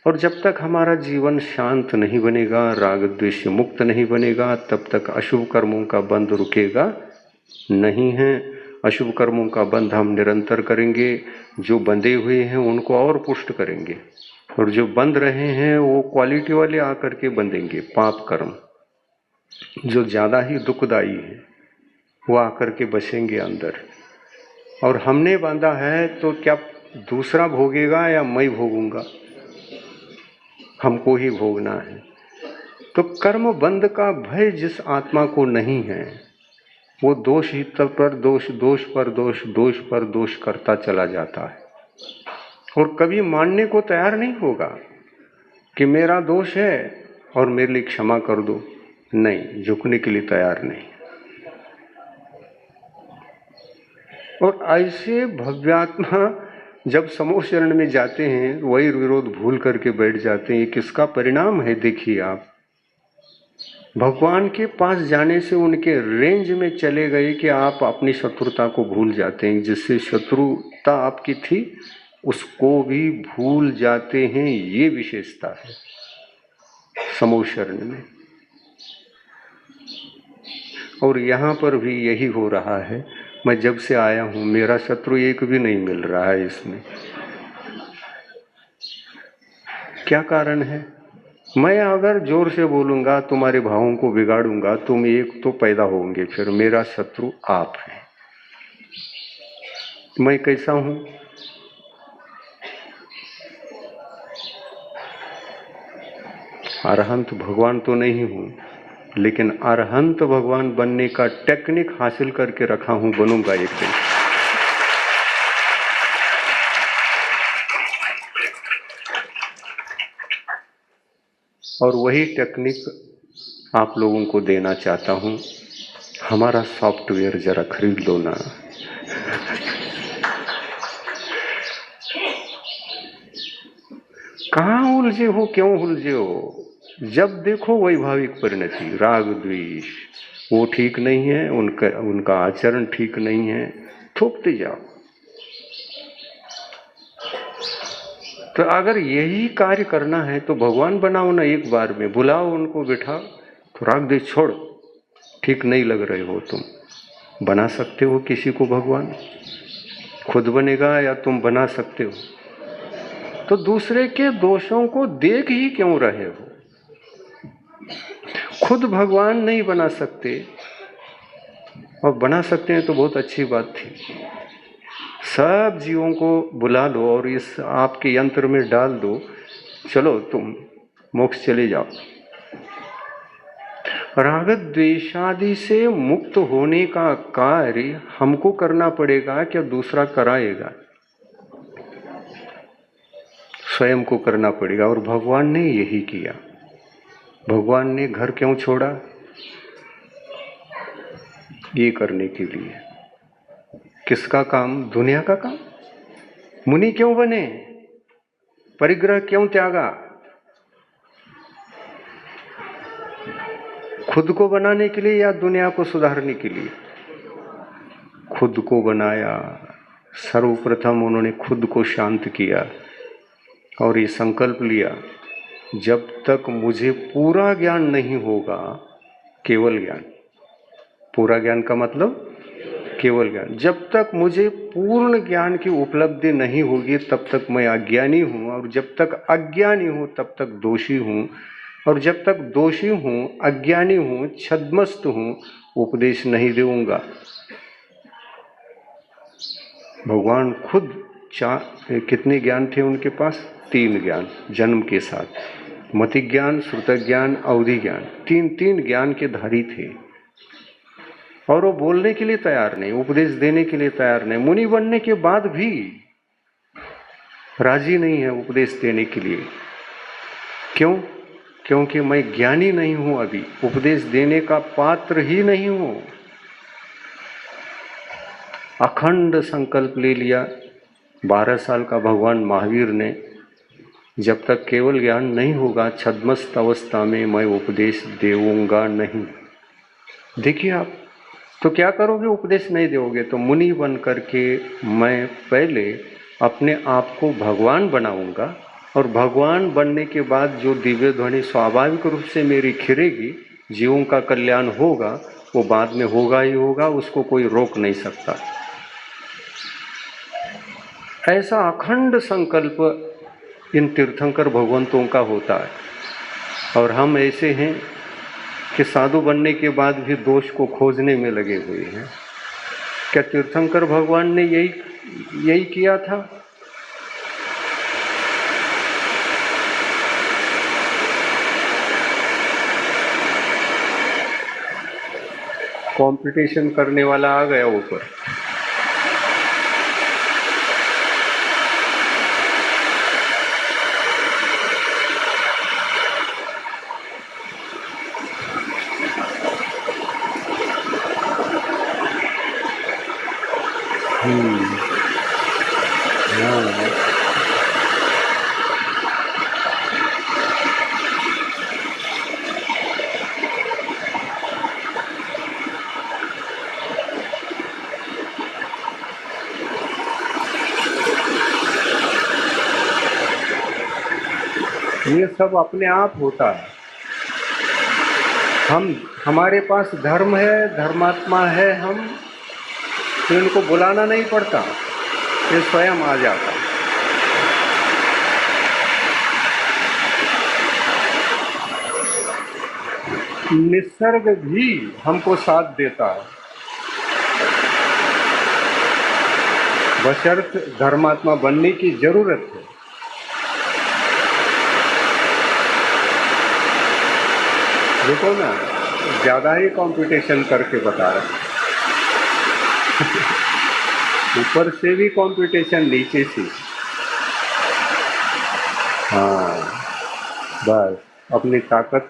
और जब तक हमारा जीवन शांत नहीं बनेगा, राग द्वेष मुक्त नहीं बनेगा, तब तक अशुभ कर्मों का बंध रुकेगा नहीं है। अशुभ कर्मों का बंध हम निरंतर करेंगे, जो बंधे हुए हैं उनको और पुष्ट करेंगे, और जो बंध रहे हैं वो क्वालिटी वाले आकर के बंधेंगे। पाप कर्म जो ज़्यादा ही दुखदायी है वो आकर के बसेंगे अंदर। और हमने बांधा है तो क्या दूसरा भोगेगा या मैं भोगूंगा? हमको ही भोगना है। तो कर्म बंध का भय जिस आत्मा को नहीं है, वो दोष ही पर दोष, दोष पर दोष, दोष पर दोष करता चला जाता है, और कभी मानने को तैयार नहीं होगा कि मेरा दोष है और मेरे लिए क्षमा कर दो। नहीं, झुकने के लिए तैयार नहीं। और ऐसे भव्यात्मा जब समूह शरण में जाते हैं, वही विरोध भूल करके बैठ जाते हैं। किसका परिणाम है? देखिए आप, भगवान के पास जाने से उनके रेंज में चले गए कि आप अपनी शत्रुता को भूल जाते हैं। जिससे शत्रुता आपकी थी उसको भी भूल जाते हैं। ये विशेषता है समूह शरण में। और यहाँ पर भी यही हो रहा है। मैं जब से आया हूँ मेरा शत्रु एक भी नहीं मिल रहा है इसमें। क्या कारण है? मैं अगर जोर से बोलूँगा, तुम्हारे भावों को बिगाड़ूंगा, तुम एक तो पैदा होंगे, फिर मेरा शत्रु आप है। मैं कैसा हूँ? अरहंत भगवान तो नहीं हूँ, लेकिन अरहंत भगवान बनने का टेक्निक हासिल करके रखा हूँ, बनूंगा एक दिन। और वही टेक्निक आप लोगों को देना चाहता हूँ। हमारा सॉफ्टवेयर जरा खरीद लो ना। कहाँ उलझे हो, क्यों उलझे हो? जब देखो वैभाविक परिणति, राग द्वेष, वो ठीक नहीं है, उनका आचरण ठीक नहीं है, थोपते जाओ। तो अगर यही कार्य करना है तो भगवान बनाओ ना, एक बार में बुलाओ उनको, बिठाओ। तो राग द्वेष छोड़, ठीक नहीं लग रहे हो तुम। बना सकते हो किसी को भगवान? खुद बनेगा या तुम बना सकते हो? तो दूसरे के दोषों को देख ही क्यों रहे हो? खुद भगवान नहीं बना सकते, और बना सकते हैं तो बहुत अच्छी बात थी। सब जीवों को बुला लो और इस आपके यंत्र में डाल दो, चलो तुम मोक्ष चले जाओ। राग द्वेषादि से मुक्त होने का कार्य हमको करना पड़ेगा, क्या दूसरा कराएगा? स्वयं को करना पड़ेगा। और भगवान ने यही किया। भगवान ने घर क्यों छोड़ा? ये करने के लिए। किसका काम? दुनिया का काम। मुनि क्यों बने? परिग्रह क्यों त्यागा? खुद को बनाने के लिए या दुनिया को सुधारने के लिए? खुद को बनाया। सर्वप्रथम उन्होंने खुद को शांत किया और ये संकल्प लिया, जब तक मुझे पूरा ज्ञान नहीं होगा, केवल ज्ञान। पूरा ज्ञान का मतलब केवल ज्ञान। जब तक मुझे पूर्ण ज्ञान की उपलब्धि नहीं होगी तब तक मैं अज्ञानी हूँ, और जब तक अज्ञानी हूँ तब तक दोषी हूँ, और जब तक दोषी हूँ, अज्ञानी हूँ, छद्मस्त हूँ, उपदेश नहीं दूंगा। भगवान खुद कितने ज्ञान थे उनके पास? 3 ज्ञान जन्म के साथ। मति ज्ञान, श्रुत ज्ञान, अवधि ज्ञान। 3 ज्ञान के धारी थे, और वो बोलने के लिए तैयार नहीं, उपदेश देने के लिए तैयार नहीं। मुनि बनने के बाद भी राजी नहीं है उपदेश देने के लिए। क्यों? क्योंकि मैं ज्ञानी नहीं हूं, अभी उपदेश देने का पात्र ही नहीं हूं। अखंड संकल्प ले लिया 12 साल का भगवान महावीर ने, जब तक केवल ज्ञान नहीं होगा छद्मस्त अवस्था में मैं उपदेश देऊंगा नहीं। देखिए आप तो क्या करोगे? उपदेश नहीं दोगे तो मुनि बन करके मैं पहले अपने आप को भगवान बनाऊंगा, और भगवान बनने के बाद जो दिव्य ध्वनि स्वाभाविक रूप से मेरी खिरेगी, जीवों का कल्याण होगा, वो बाद में होगा ही होगा, उसको कोई रोक नहीं सकता। ऐसा अखंड संकल्प इन तीर्थंकर भगवंतों का होता है। और हम ऐसे हैं कि साधु बनने के बाद भी दोष को खोजने में लगे हुए हैं। क्या तीर्थंकर भगवान ने यही किया था? कंपटीशन करने वाला आ गया ऊपर। ये सब अपने आप होता है। हमारे पास धर्म है, धर्मात्मा है हम, तो इनको बुलाना नहीं पड़ता, ये स्वयं आ जाता। निसर्ग भी हमको साथ देता है, बशर्त धर्मात्मा बनने की जरूरत है। देखो ना, ज्यादा ही कंपटीशन करके बता रहे, ऊपर से भी कंपटीशन, नीचे से। हाँ बस अपनी ताकत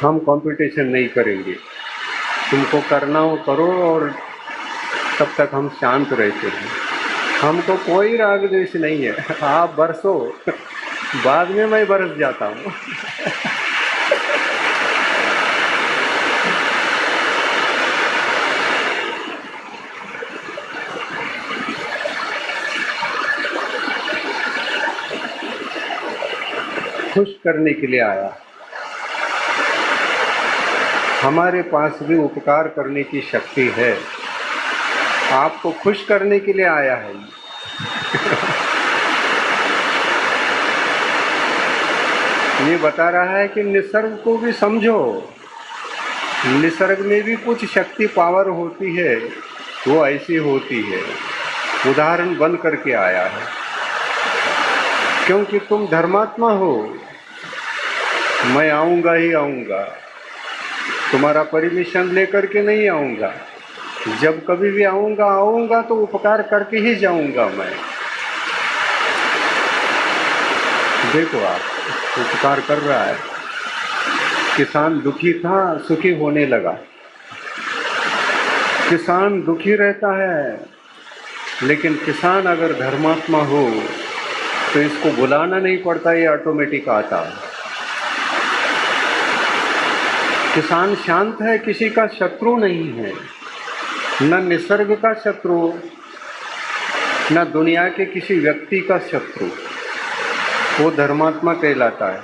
हम कंपटीशन नहीं करेंगे। तुमको करना हो करो, और तब तक हम शांत रहते हैं। हमको कोई राग द्वेष नहीं है, आप बरसो, बाद में मैं बरस जाता हूँ। खुश करने के लिए आया, हमारे पास भी उपकार करने की शक्ति है, आपको खुश करने के लिए आया है। ये बता रहा है कि निसर्ग को भी समझो, निसर्ग में भी कुछ शक्ति पावर होती है, वो ऐसी होती है। उदाहरण बन करके आया है, क्योंकि तुम धर्मात्मा हो, मैं आऊँगा ही आऊँगा, तुम्हारा परमिशन लेकर के नहीं आऊँगा। जब कभी भी आऊँगा तो उपकार करके ही जाऊँगा मैं। देखो आप, उपकार कर रहा है। किसान दुखी था, सुखी होने लगा। किसान दुखी रहता है, लेकिन किसान अगर धर्मात्मा हो तो इसको बुलाना नहीं पड़ता, ये ऑटोमेटिक आता है। किसान शांत है, किसी का शत्रु नहीं है, न निसर्ग का शत्रु, न दुनिया के किसी व्यक्ति का शत्रु, वो धर्मात्मा कहलाता है।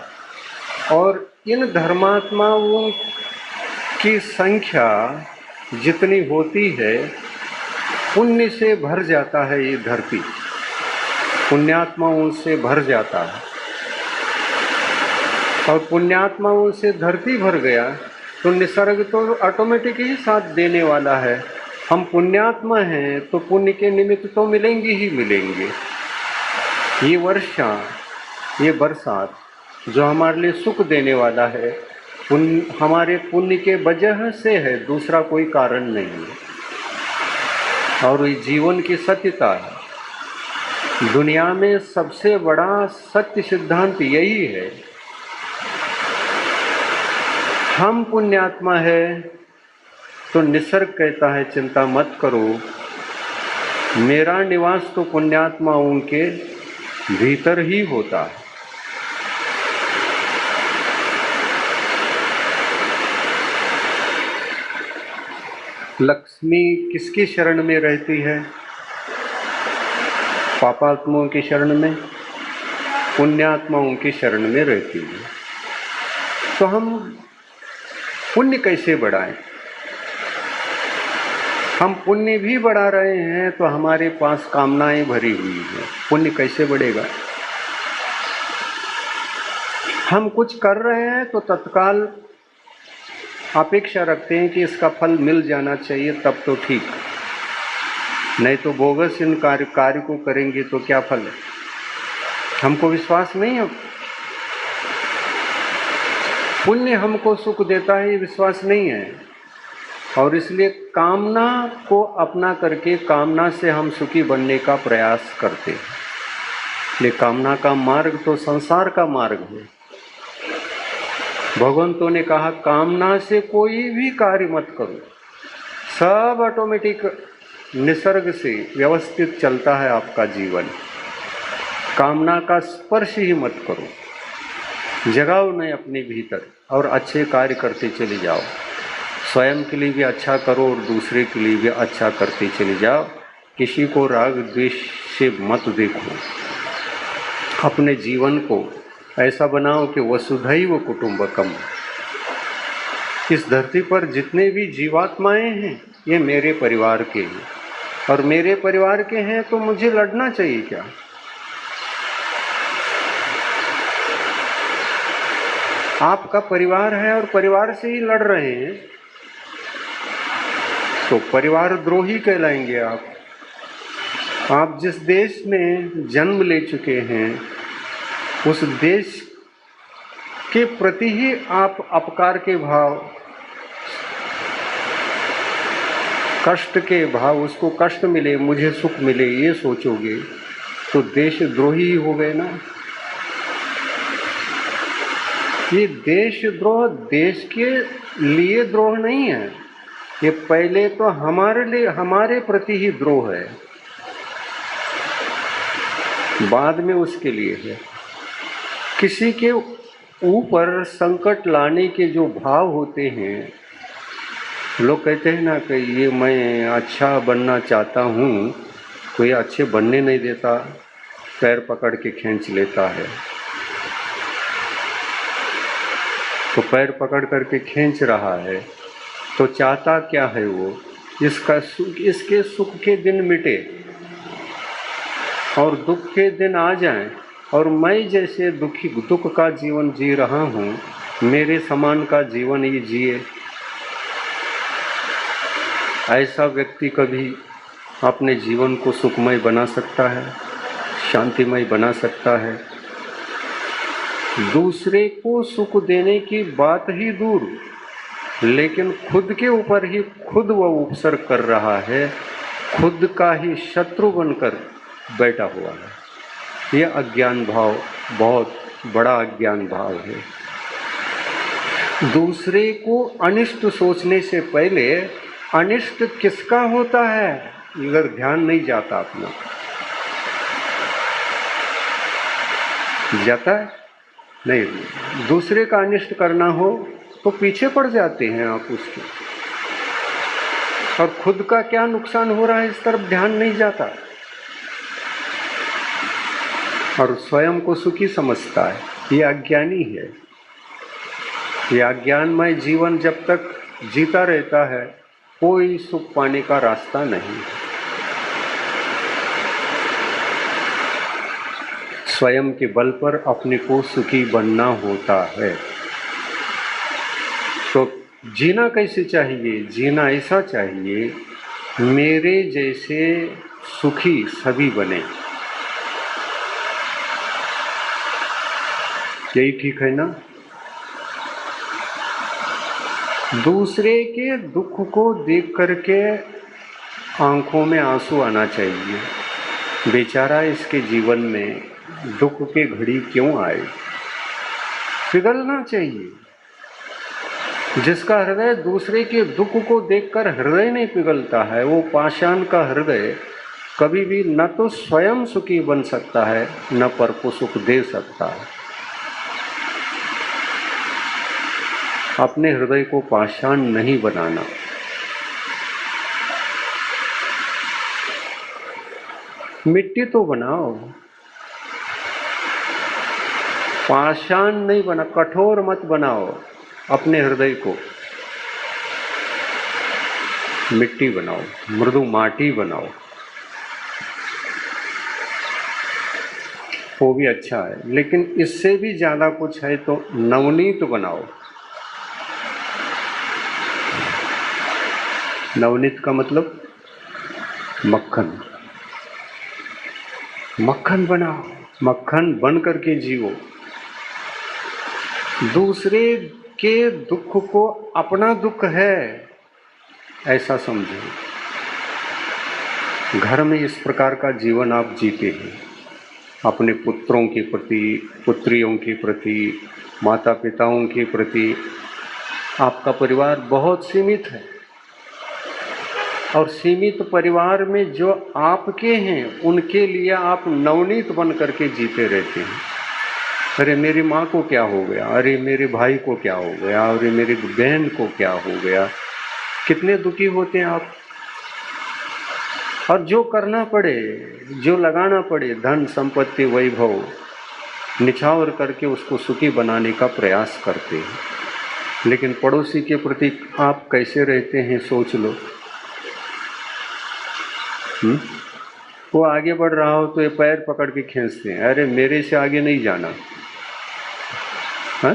और इन धर्मात्माओं की संख्या जितनी होती है, पुण्य से भर जाता है ये धरती, पुण्यात्माओं से भर जाता है। और पुण्यात्माओं से धरती भर गया तो निसर्ग तो ऑटोमेटिक ही साथ देने वाला है। हम पुण्यात्मा हैं तो पुण्य के निमित्त तो मिलेंगे ही मिलेंगे। ये वर्षा, ये बरसात जो हमारे लिए सुख देने वाला है, हमारे पुण्य के वजह से है, दूसरा कोई कारण नहीं है। और ये जीवन की सत्यता है। दुनिया में सबसे बड़ा सत्य सिद्धांत यही है, हम पुण्यात्मा है तो निसर्ग कहता है चिंता मत करो, मेरा निवास तो पुण्यात्माओं के भीतर ही होता है। लक्ष्मी किसकी शरण में रहती है? पापात्माओं की शरण में, पुण्यात्माओं की शरण में रहती है। तो हम पुण्य कैसे बढ़ाएं? हम पुण्य भी बढ़ा रहे हैं तो हमारे पास कामनाएं भरी हुई हैं, पुण्य कैसे बढ़ेगा? हम कुछ कर रहे हैं तो तत्काल अपेक्षा रखते हैं कि इसका फल मिल जाना चाहिए, तब तो ठीक, नहीं तो बोगस इन कार्य को करेंगे तो क्या फल है? हमको विश्वास नहीं है। पुण्य हमको सुख देता है, ये विश्वास नहीं है। और इसलिए कामना को अपना करके कामना से हम सुखी बनने का प्रयास करते हैं। इसलिए कामना का मार्ग तो संसार का मार्ग है। भगवंतों ने कहा कामना से कोई भी कार्य मत करो, सब ऑटोमेटिक निसर्ग से व्यवस्थित चलता है आपका जीवन। कामना का स्पर्श ही मत करो, जगाओ नहीं अपने भीतर और अच्छे कार्य करते चले जाओ। स्वयं के लिए भी अच्छा करो और दूसरे के लिए भी अच्छा करते चले जाओ। किसी को राग द्वेष से मत देखो। अपने जीवन को ऐसा बनाओ कि वसुधैव कुटुंबकम। इस धरती पर जितने भी जीवात्माएं हैं ये मेरे परिवार के हैं, और मेरे परिवार के हैं तो मुझे लड़ना चाहिए क्या? आपका परिवार है और परिवार से ही लड़ रहे हैं तो परिवार द्रोही कहलाएंगे आप। आप जिस देश में जन्म ले चुके हैं उस देश के प्रति ही आप अपकार के भाव, कष्ट के भाव, उसको कष्ट मिले मुझे सुख मिले, ये सोचोगे तो देशद्रोही हो गए ना। ये देशद्रोह देश के लिए द्रोह नहीं है, ये पहले तो हमारे लिए, हमारे प्रति ही द्रोह है, बाद में उसके लिए है। किसी के ऊपर संकट लाने के जो भाव होते हैं, लोग कहते हैं ना कि ये मैं अच्छा बनना चाहता हूँ, कोई अच्छे बनने नहीं देता, पैर पकड़ के खींच लेता है। तो पैर पकड़ करके खींच रहा है तो चाहता क्या है वो? इसका सुख, इसके सुख के दिन मिटे और दुख के दिन आ जाएं, और मैं जैसे दुख का जीवन जी रहा हूँ, मेरे समान का जीवन ये जिए। ऐसा व्यक्ति कभी अपने जीवन को सुखमय बना सकता है, शांतिमय बना सकता है? दूसरे को सुख देने की बात ही दूर, लेकिन खुद के ऊपर ही खुद वह उपसर्ग कर रहा है, खुद का ही शत्रु बनकर बैठा हुआ है। यह अज्ञान भाव बहुत बड़ा अज्ञान भाव है। दूसरे को अनिष्ट सोचने से पहले अनिष्ट किसका होता है इधर ध्यान नहीं जाता अपना। जाता है नहीं, दूसरे का अनिष्ट करना हो तो पीछे पड़ जाते हैं आप उसके, और खुद का क्या नुकसान हो रहा है इस तरफ ध्यान नहीं जाता, और स्वयं को सुखी समझता है। ये अज्ञानी है। ये अज्ञानमय जीवन जब तक जीता रहता है, कोई सुख पाने का रास्ता नहीं। स्वयं के बल पर अपने को सुखी बनना होता है। तो जीना कैसे चाहिए? जीना ऐसा चाहिए, मेरे जैसे सुखी सभी बने। यही ठीक है ना? दूसरे के दुख को देख करके आंखों में आंसू आना चाहिए। बेचारा इसके जीवन में दुख के घड़ी क्यों आए, पिघलना चाहिए। जिसका हृदय दूसरे के दुख को देखकर हृदय नहीं पिघलता है, वो पाषाण का हृदय कभी भी न तो स्वयं सुखी बन सकता है, न पर को सुख दे सकता है। अपने हृदय को पाषाण नहीं बनाना। मिट्टी तो बनाओ, पाषाण नहीं बना, कठोर मत बनाओ अपने हृदय को। मिट्टी बनाओ, मृदु माटी बनाओ, वो भी अच्छा है। लेकिन इससे भी ज्यादा कुछ है तो नवनीत बनाओ। नवनीत का मतलब मक्खन। मक्खन बनाओ, मक्खन बन करके जियो। दूसरे के दुख को अपना दुख है ऐसा समझो। घर में इस प्रकार का जीवन आप जीते हैं, अपने पुत्रों के प्रति, पुत्रियों के प्रति, माता पिताओं के प्रति। आपका परिवार बहुत सीमित है, और सीमित परिवार में जो आपके हैं उनके लिए आप नवनीत बन करके जीते रहते हैं। अरे मेरी माँ को क्या हो गया, अरे मेरे भाई को क्या हो गया, अरे मेरी बहन को क्या हो गया। कितने दुखी होते हैं आप। और जो करना पड़े, जो लगाना पड़े, धन संपत्ति वैभव निछावर करके उसको सुखी बनाने का प्रयास करते हैं। लेकिन पड़ोसी के प्रति आप कैसे रहते हैं सोच लो। वो आगे बढ़ रहा हो तो ये पैर पकड़ के खींचते हैं, अरे मेरे से आगे नहीं जाना। हाँ?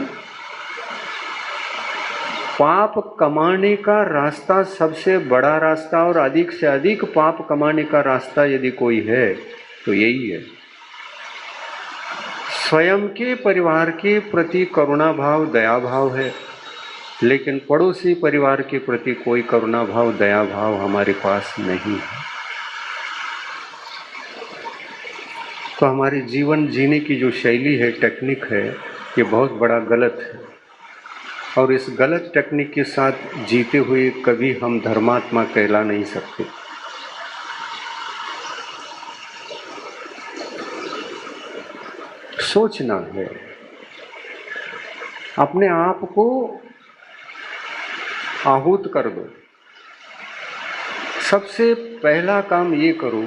पाप कमाने का रास्ता सबसे बड़ा रास्ता, और अधिक से अधिक पाप कमाने का रास्ता यदि कोई है तो यही है। स्वयं के परिवार के प्रति करुणा भाव, दया भाव है, लेकिन पड़ोसी परिवार के प्रति कोई करुणा भाव, दया भाव हमारे पास नहीं है। तो हमारी जीवन जीने की जो शैली है, टेक्निक है, ये बहुत बड़ा गलत है। और इस गलत टेक्निक के साथ जीते हुए कभी हम धर्मात्मा कहला नहीं सकते। सोचना है, अपने आप को आहूत कर दो। सबसे पहला काम ये करो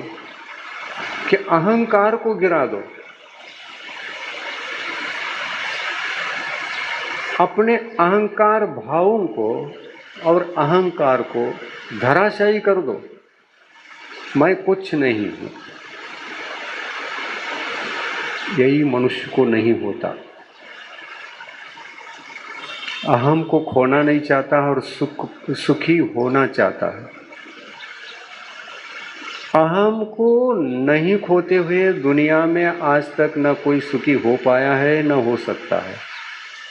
कि अहंकार को गिरा दो, अपने अहंकार भावों को और अहंकार को धराशायी कर दो। मैं कुछ नहीं हूं, यही मनुष्य को नहीं होता। अहम को खोना नहीं चाहता और सुखी होना चाहता है। अहम को नहीं खोते हुए दुनिया में आज तक न कोई सुखी हो पाया है, न हो सकता है।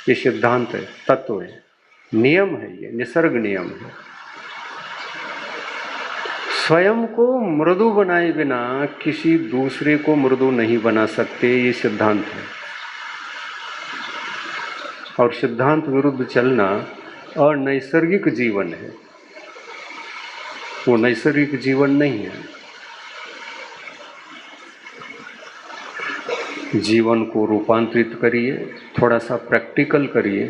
ये सिद्धांत है, तत्व है, नियम है, ये निसर्ग नियम है। स्वयं को मृदु बनाए बिना किसी दूसरे को मृदु नहीं बना सकते, ये सिद्धांत है। और सिद्धांत विरुद्ध चलना अनैसर्गिक जीवन है, वो नैसर्गिक जीवन नहीं है। जीवन को रूपांतरित करिए, थोड़ा सा प्रैक्टिकल करिए।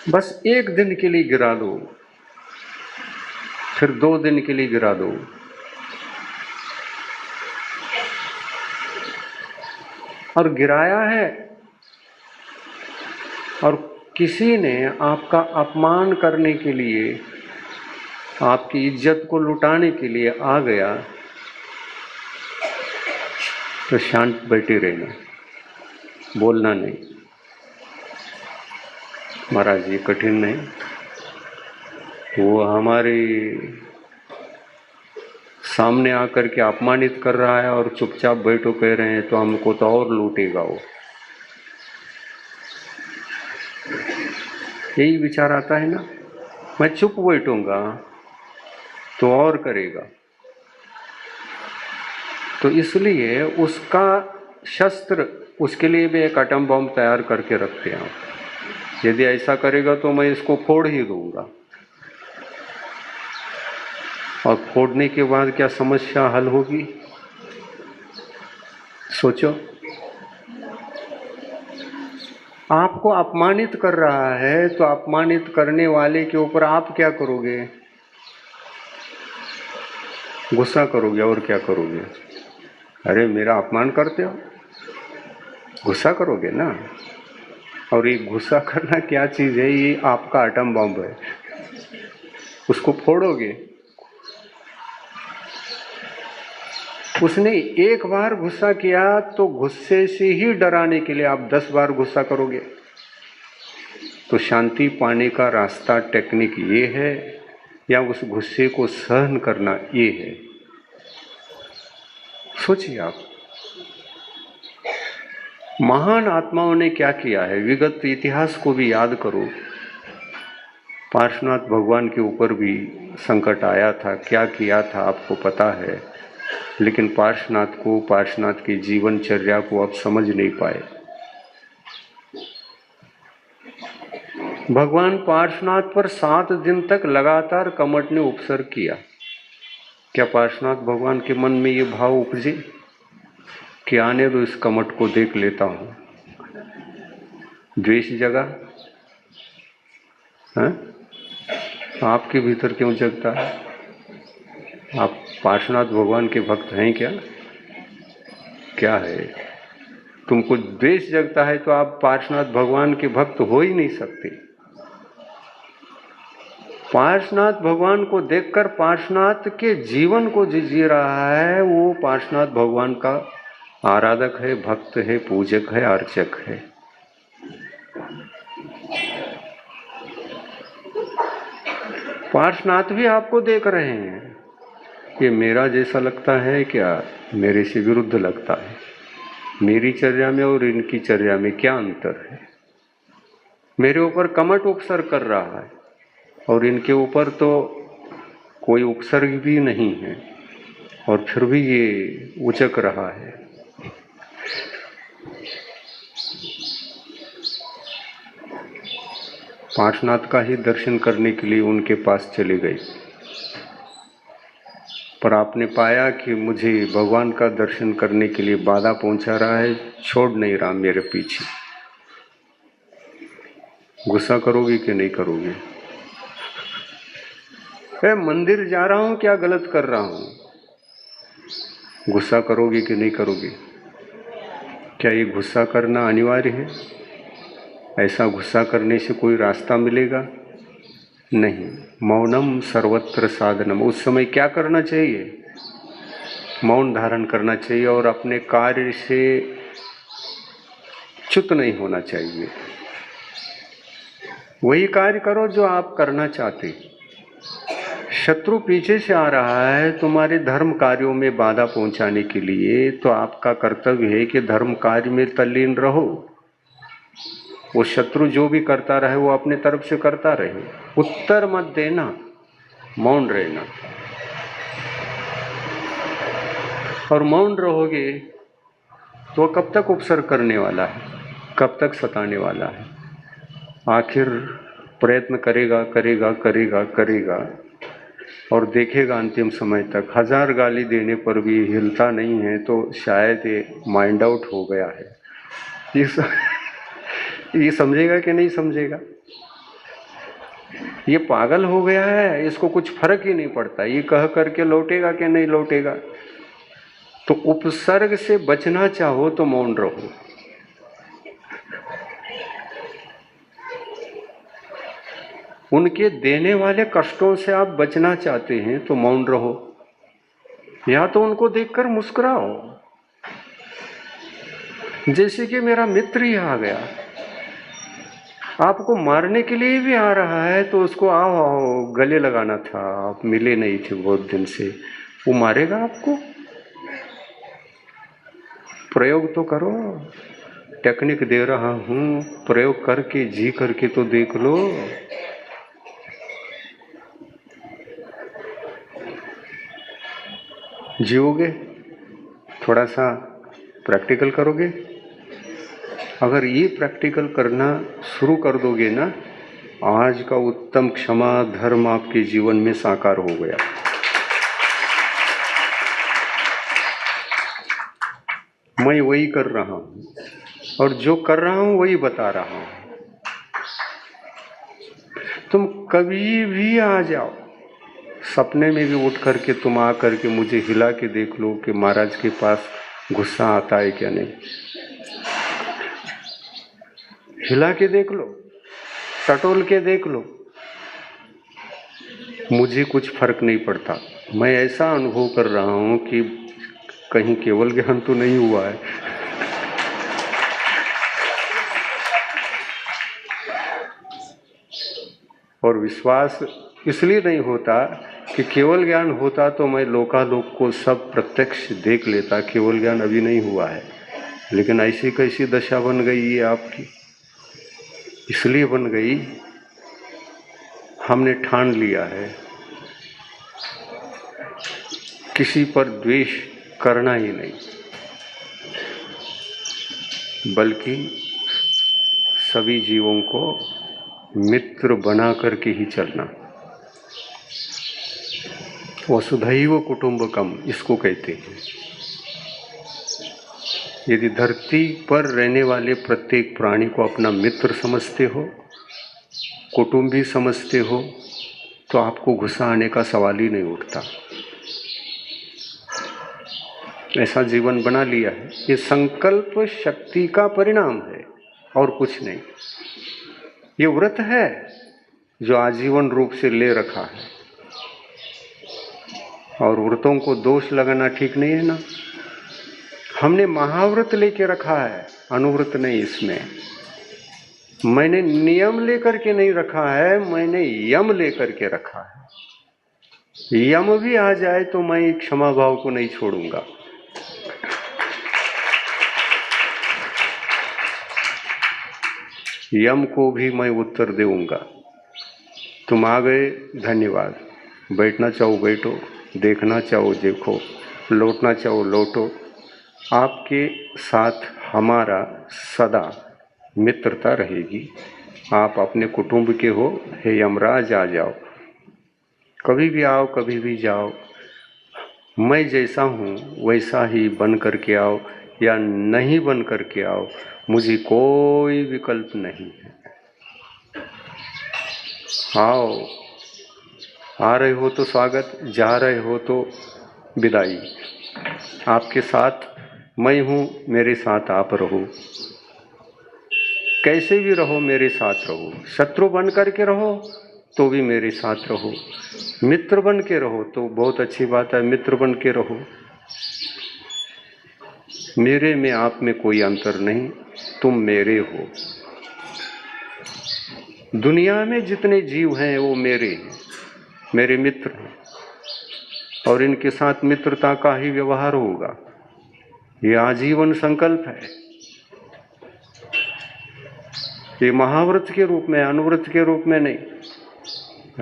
बस एक दिन के लिए गिरा दो, फिर 2 दिन के लिए गिरा दो। और गिराया है और किसी ने आपका अपमान करने के लिए, आपकी इज्जत को लुटाने के लिए आ गया, तो शांत बैठे रहना, बोलना नहीं। महाराज ये कठिन नहीं, वो हमारे सामने आकर के अपमानित कर रहा है और चुपचाप बैठो कह रहे हैं, तो हमको तो और लूटेगा वो। यही विचार आता है ना, मैं चुप बैठूंगा तो और करेगा। तो इसलिए उसका शस्त्र, उसके लिए भी एक एटम बॉम्ब तैयार करके रखते हैं। यदि ऐसा करेगा तो मैं इसको फोड़ ही दूंगा। और फोड़ने के बाद क्या समस्या हल होगी? सोचो, आपको अपमानित कर रहा है तो अपमानित करने वाले के ऊपर आप क्या करोगे? गुस्सा करोगे और क्या करोगे? अरे मेरा अपमान करते हो, गुस्सा करोगे ना। और ये गुस्सा करना क्या चीज़ है? ये आपका एटम बॉम्ब है, उसको फोड़ोगे। उसने एक बार गुस्सा किया तो गुस्से से ही डराने के लिए आप 10 बार गुस्सा करोगे। तो शांति पाने का रास्ता, टेक्निक ये है, या उस गुस्से को सहन करना ये है? सोचिए आप, महान आत्माओं ने क्या किया है, विगत इतिहास को भी याद करो। पार्श्वनाथ भगवान के ऊपर भी संकट आया था, क्या किया था आपको पता है। लेकिन पार्श्वनाथ को, पार्श्वनाथ की जीवनचर्या को आप समझ नहीं पाए। भगवान पार्श्वनाथ पर 7 दिन तक लगातार कमट ने उपसर्ग किया। क्या पार्श्वनाथ भगवान के मन में ये भाव उपजे कि आने दो, इस कमट को देख लेता हूं? द्वेष जगा? हैं? आपके भीतर क्यों जगता है? आप पार्श्वनाथ भगवान के भक्त हैं क्या? क्या है? तुमको द्वेष जगता है तो आप पार्श्वनाथ भगवान के भक्त हो ही नहीं सकते। पार्श्वनाथ भगवान को देखकर पार्श्वनाथ के जीवन को जी रहा है, वो पार्श्वनाथ भगवान का आराधक है, भक्त है, पूजक है, अर्चक है। पार्श्वनाथ भी आपको देख रहे हैं, ये मेरा जैसा लगता है क्या, मेरे से विरुद्ध लगता है? मेरी चर्या में और इनकी चर्या में क्या अंतर है? मेरे ऊपर कमट उपसर्ग कर रहा है और इनके ऊपर तो कोई उपसर्ग भी नहीं है, और फिर भी ये उचक रहा है। पार्श्वनाथ का ही दर्शन करने के लिए उनके पास चले गए, पर आपने पाया कि मुझे भगवान का दर्शन करने के लिए बाधा पहुंचा रहा है, छोड़ नहीं रहा मेरे पीछे। गुस्सा करोगे कि नहीं करोगे? मंदिर जा रहा हूं, क्या गलत कर रहा हूं? गुस्सा करोगे कि नहीं करोगे? क्या ये गुस्सा करना अनिवार्य है? ऐसा गुस्सा करने से कोई रास्ता मिलेगा? नहीं। मौनम सर्वत्र साधनम। उस समय क्या करना चाहिए? मौन धारण करना चाहिए और अपने कार्य से च्युत नहीं होना चाहिए। वही कार्य करो जो आप करना चाहते। शत्रु पीछे से आ रहा है तुम्हारे धर्म कार्यों में बाधा पहुंचाने के लिए, तो आपका कर्तव्य है कि धर्म कार्य में तल्लीन रहो। वो शत्रु जो भी करता रहे वो अपने तरफ से करता रहे, उत्तर मत देना, मौन रहना। और मौन रहोगे तो कब तक उपसर्ग करने वाला है, कब तक सताने वाला है? आखिर प्रयत्न करेगा करेगा करेगा करेगा और देखेगा अंतिम समय तक 1000 गाली देने पर भी हिलता नहीं है, तो शायद ये माइंड आउट हो गया है। ये समझेगा कि नहीं समझेगा? ये पागल हो गया है, इसको कुछ फर्क ही नहीं पड़ता, ये कह करके लौटेगा कि नहीं लौटेगा। तो उपसर्ग से बचना चाहो तो मौन रहो। उनके देने वाले कष्टों से आप बचना चाहते हैं तो मौन रहो, या तो उनको देखकर मुस्कुराओ। जैसे कि मेरा मित्र ही आ गया, आपको मारने के लिए भी आ रहा है, तो उसको आओ आओ गले लगाना था, आप मिले नहीं थे बहुत दिन से, वो मारेगा आपको? प्रयोग तो करो। टेक्निक दे रहा हूं, प्रयोग करके जी करके तो देख लो। जियोगे? थोड़ा सा प्रैक्टिकल करोगे? अगर ये प्रैक्टिकल करना शुरू कर दोगे ना, आज का उत्तम क्षमा धर्म आपके जीवन में साकार हो गया। मैं वही कर रहा हूं और जो कर रहा हूं वही बता रहा हूं। तुम कभी भी आ जाओ, सपने में भी उठ करके तुम आ करके मुझे हिला के देख लो कि महाराज के पास गुस्सा आता है क्या नहीं। हिला के देख लो, टटोल के देख लो, मुझे कुछ फर्क नहीं पड़ता। मैं ऐसा अनुभव कर रहा हूं कि कहीं केवल ज्ञान तो नहीं हुआ है। और विश्वास इसलिए नहीं होता कि केवल ज्ञान होता तो मैं लोकालोक को सब प्रत्यक्ष देख लेता। केवल ज्ञान अभी नहीं हुआ है, लेकिन ऐसी कैसी दशा बन गई है आपकी? इसलिए बन गई, हमने ठान लिया है किसी पर द्वेष करना ही नहीं, बल्कि सभी जीवों को मित्र बना करके ही चलना। वसुधैव कुटुंबकम इसको कहते हैं। यदि धरती पर रहने वाले प्रत्येक प्राणी को अपना मित्र समझते हो, कुटुंबी समझते हो, तो आपको गुस्सा आने का सवाल ही नहीं उठता। ऐसा जीवन बना लिया है। ये संकल्प शक्ति का परिणाम है और कुछ नहीं। ये व्रत है जो आजीवन रूप से ले रखा है, और व्रतों को दोष लगाना ठीक नहीं है ना। हमने महाव्रत लेके रखा है, अनुव्रत नहीं। इसमें मैंने नियम लेकर के नहीं रखा है, मैंने यम लेकर के रखा है। यम भी आ जाए तो मैं क्षमा भाव को नहीं छोड़ूंगा। यम को भी मैं उत्तर दूंगा। तुम आ गए, धन्यवाद। बैठना चाहो बैठो, देखना चाहो देखो, लौटना चाहो लौटो। आपके साथ हमारा सदा मित्रता रहेगी। आप अपने कुटुंब के हो, हे यमराज आ जाओ, कभी भी आओ, कभी भी जाओ, मैं जैसा हूँ वैसा ही बन करके आओ या नहीं बन करके आओ, मुझे कोई विकल्प नहीं है। आओ, आ रहे हो तो स्वागत, जा रहे हो तो विदाई। आपके साथ मैं हूँ, मेरे साथ आप रहो, कैसे भी रहो मेरे साथ रहो, शत्रु बन करके रहो तो भी मेरे साथ रहो, मित्र बन के रहो तो बहुत अच्छी बात है, मित्र बन के रहो। मेरे में आप में कोई अंतर नहीं, तुम मेरे हो। दुनिया में जितने जीव हैं वो मेरे हैं, मेरे मित्र हैं, और इनके साथ मित्रता का ही व्यवहार होगा। ये आजीवन संकल्प है, ये महाव्रत के रूप में, अनुव्रत के रूप में नहीं।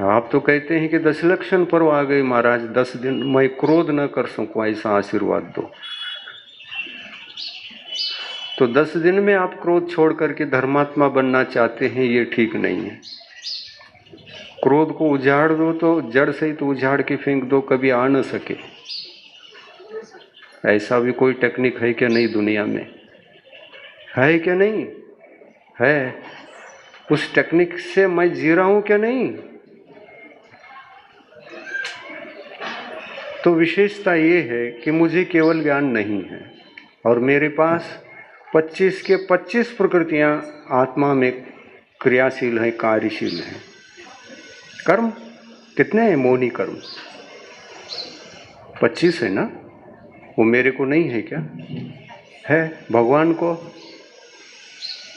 आप तो कहते हैं कि 10 लक्षण पर्व आ गए महाराज, 10 दिन मैं क्रोध न कर सकूं, ऐसा आशीर्वाद दो। तो 10 दिन में आप क्रोध छोड़ करके धर्मात्मा बनना चाहते हैं, ये ठीक नहीं है। क्रोध को उजाड़ दो तो जड़ से ही तो उजाड़ के फेंक दो, कभी आ न सके। ऐसा भी कोई टेक्निक है क्या नहीं दुनिया में? है क्या नहीं है? उस टेक्निक से मैं जी रहा हूं क्या नहीं? तो विशेषता ये है कि मुझे केवल ज्ञान नहीं है और मेरे पास 25 के 25 प्रकृतियां आत्मा में क्रियाशील हैं, कार्यशील हैं। कर्म कितने हैं? मौनी कर्म 25 है ना? वो मेरे को नहीं है क्या? है। भगवान को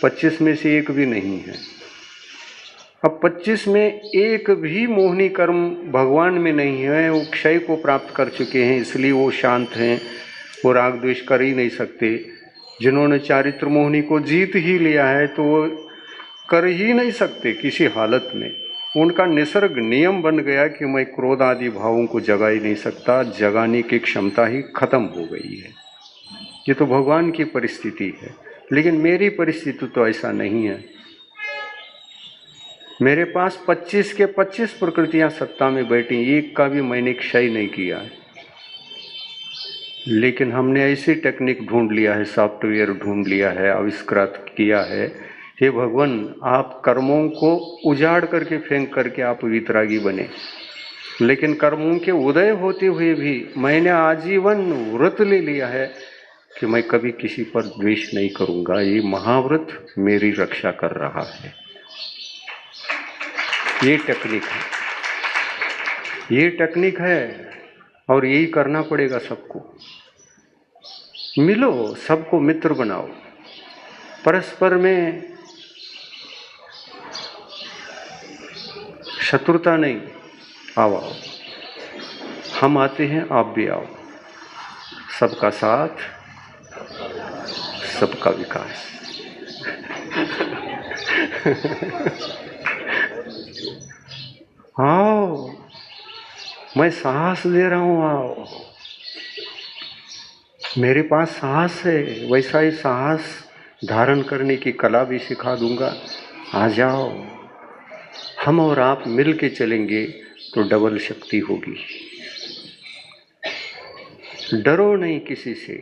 25 में से एक भी नहीं है। अब 25 में एक भी मोहनी कर्म भगवान में नहीं है, वो क्षय को प्राप्त कर चुके हैं, इसलिए वो शांत हैं, वो राग द्वेष कर ही नहीं सकते। जिन्होंने चारित्र मोहनी को जीत ही लिया है तो वो कर ही नहीं सकते किसी हालत में। उनका निसर्ग नियम बन गया कि मैं क्रोध आदि भावों को जगा ही नहीं सकता, जगाने की क्षमता ही खत्म हो गई है। ये तो भगवान की परिस्थिति है, लेकिन मेरी परिस्थिति तो ऐसा नहीं है। मेरे पास 25 के 25 प्रकृतियां सत्ता में बैठी, एक का भी मैंने क्षय नहीं किया है। लेकिन हमने ऐसी टेक्निक ढूंढ लिया है, सॉफ्टवेयर ढूंढ लिया है, आविष्कृत किया है। हे भगवान, आप कर्मों को उजाड़ करके फेंक करके आप वितरागी बने, लेकिन कर्मों के उदय होते हुए भी मैंने आजीवन व्रत ले लिया है कि मैं कभी किसी पर द्वेष नहीं करूंगा। ये महाव्रत मेरी रक्षा कर रहा है। ये टेक्निक है, ये टेक्निक है और यही करना पड़ेगा सबको। मिलो, सबको मित्र बनाओ, परस्पर में शत्रुता नहीं। आओ, हम आते हैं, आप भी आओ। सबका साथ, सबका विकास। आओ, मैं साहस दे रहा हूं, आओ। मेरे पास साहस है, वैसा ही साहस धारण करने की कला भी सिखा दूंगा। आ जाओ, हम और आप मिल के चलेंगे तो डबल शक्ति होगी। डरो नहीं किसी से,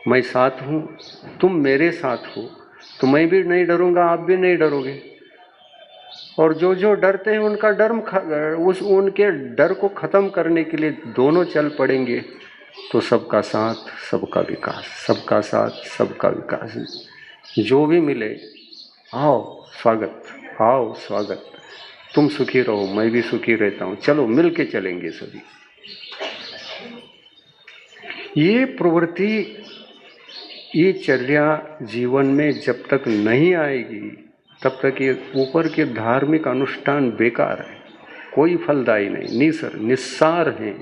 मैं साथ हूं, तुम मेरे साथ हो, तो मैं भी नहीं डरूंगा, आप भी नहीं डरोगे। और जो जो डरते हैं उनका उनके डर को खत्म करने के लिए दोनों चल पड़ेंगे, तो सबका साथ, सबका विकास, सबका साथ, सबका विकास। जो भी मिले, आओ स्वागत, आओ स्वागत। तुम सुखी रहो, मैं भी सुखी रहता हूँ, चलो मिल के चलेंगे सभी। ये प्रवृत्ति, ये चर्या जीवन में जब तक नहीं आएगी तब तक ये ऊपर के धार्मिक अनुष्ठान बेकार है, कोई फलदायी नहीं, निस्सार हैं।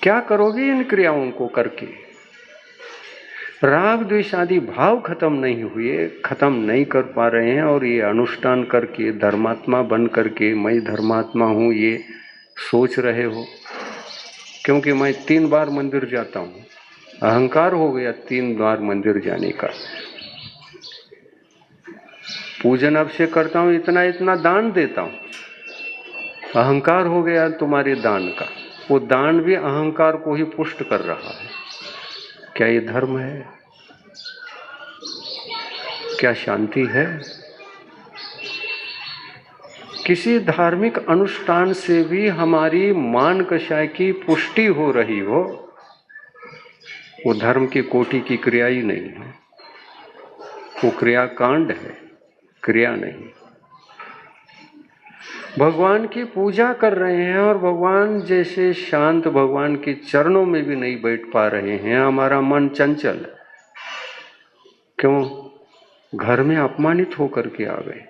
क्या करोगे इन क्रियाओं को करके? राग द्वेष आदि भाव खत्म नहीं हुए, खत्म नहीं कर पा रहे हैं, और ये अनुष्ठान करके धर्मात्मा बन करके मैं धर्मात्मा हूँ ये सोच रहे हो। क्योंकि मैं 3 बार मंदिर जाता हूँ, अहंकार हो गया 3 बार मंदिर जाने का। पूजन अब से करता हूँ, इतना इतना दान देता हूँ, अहंकार हो गया तुम्हारे दान का। वो दान भी अहंकार को ही पुष्ट कर रहा है। क्या ये धर्म है? क्या शांति है? किसी धार्मिक अनुष्ठान से भी हमारी मान कषाय की पुष्टि हो रही हो, वो धर्म की कोटि की क्रिया ही नहीं है, वो क्रियाकांड है, क्रिया नहीं। भगवान की पूजा कर रहे हैं और भगवान जैसे शांत भगवान के चरणों में भी नहीं बैठ पा रहे हैं, हमारा मन चंचल। क्यों? घर में अपमानित होकर के आ गए,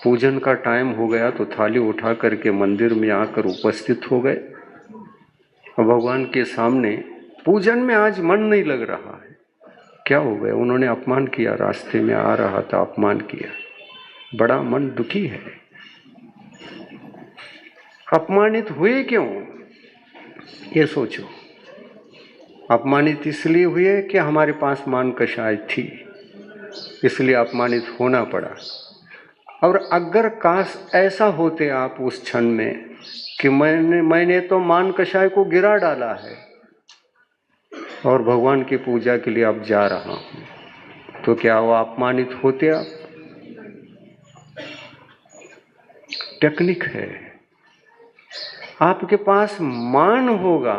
पूजन का टाइम हो गया तो थाली उठा करके मंदिर में आकर उपस्थित हो गए और भगवान के सामने पूजन में आज मन नहीं लग रहा है। क्या हो गया? उन्होंने अपमान किया, रास्ते में आ रहा था अपमान किया, बड़ा मन दुखी है। अपमानित हुए क्यों? ये सोचो। अपमानित इसलिए हुए कि हमारे पास मान कषाय थी, इसलिए अपमानित होना पड़ा। और अगर काश ऐसा होते आप उस क्षण में कि मैंने तो मान कषाय को गिरा डाला है और भगवान की पूजा के लिए अब जा रहा हूं, तो क्या वो अपमानित होते आप? टेक्निक है। आपके पास मान होगा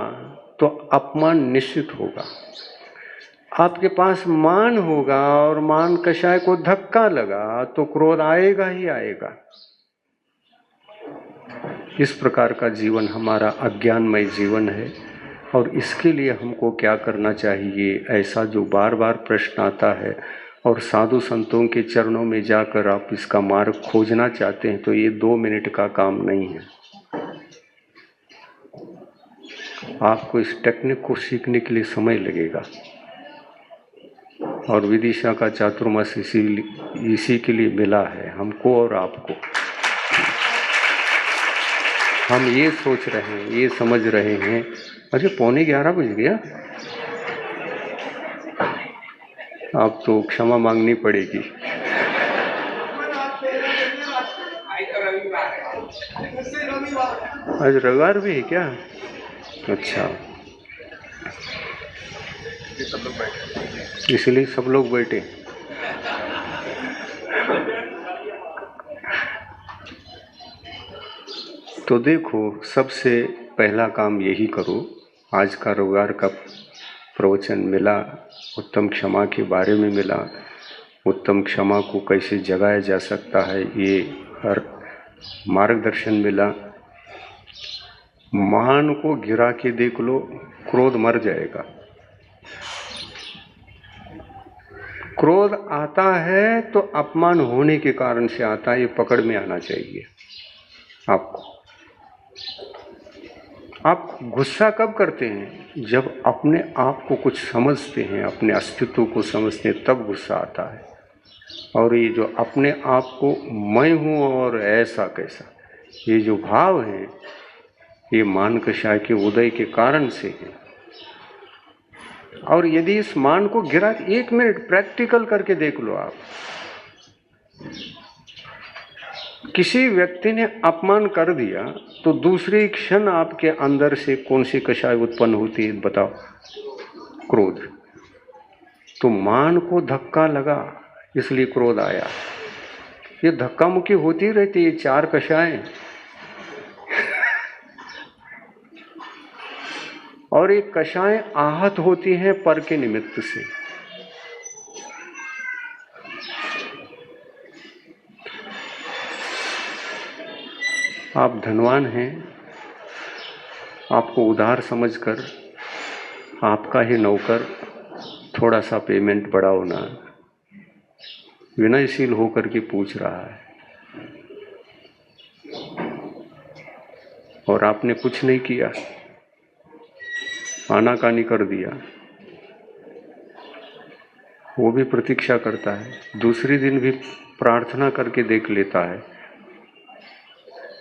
तो अपमान निश्चित होगा। आपके पास मान होगा और मान कषाय को धक्का लगा तो क्रोध आएगा ही आएगा। इस प्रकार का जीवन हमारा अज्ञानमय जीवन है और इसके लिए हमको क्या करना चाहिए? ऐसा जो बार बार प्रश्न आता है और साधु संतों के चरणों में जाकर आप इसका मार्ग खोजना चाहते हैं, तो ये 2 मिनट का काम नहीं है। आपको इस टेक्निक को सीखने के लिए समय लगेगा और विदिशा का चातुर्मास इसी के लिए मिला है हमको और आपको। हम ये सोच रहे हैं, ये समझ रहे हैं, अरे 11:15 बज गया, अब तो क्षमा मांगनी पड़ेगी। आज रविवार भी है क्या? अच्छा, इसलिए सब लोग बैठे। तो देखो, सबसे पहला काम यही करो। आज का रविवार का प्रवचन मिला, उत्तम क्षमा के बारे में मिला, उत्तम क्षमा को कैसे जगाया जा सकता है ये हर मार्गदर्शन मिला। मान को गिरा के देख लो, क्रोध मर जाएगा। क्रोध आता है तो अपमान होने के कारण से आता है, ये पकड़ में आना चाहिए आपको। आप गुस्सा कब करते हैं? जब अपने आप को कुछ समझते हैं, अपने अस्तित्व को समझते हैं, तब गुस्सा आता है। और ये जो अपने आप को मैं हूँ और ऐसा कैसा, ये जो भाव हैं, ये मान कषाय के उदय के कारण से है। और यदि इस मान को गिरा, 1 मिनट प्रैक्टिकल करके देख लो आप। किसी व्यक्ति ने अपमान कर दिया तो दूसरे क्षण आपके अंदर से कौन सी कषाय उत्पन्न होती है? बताओ, क्रोध। तो मान को धक्का लगा इसलिए क्रोध आया। ये धक्का मुक्की होती रहती है, 4 कषाय और एक कषाय आहत होती हैं पर के निमित्त से। आप धनवान हैं, आपको उधार समझकर आपका ही नौकर थोड़ा सा पेमेंट बढ़ाओ ना, विनयशील होकर के पूछ रहा है और आपने कुछ नहीं किया, आनाकानी कर दिया। वो भी प्रतीक्षा करता है, दूसरी दिन भी प्रार्थना करके देख लेता है,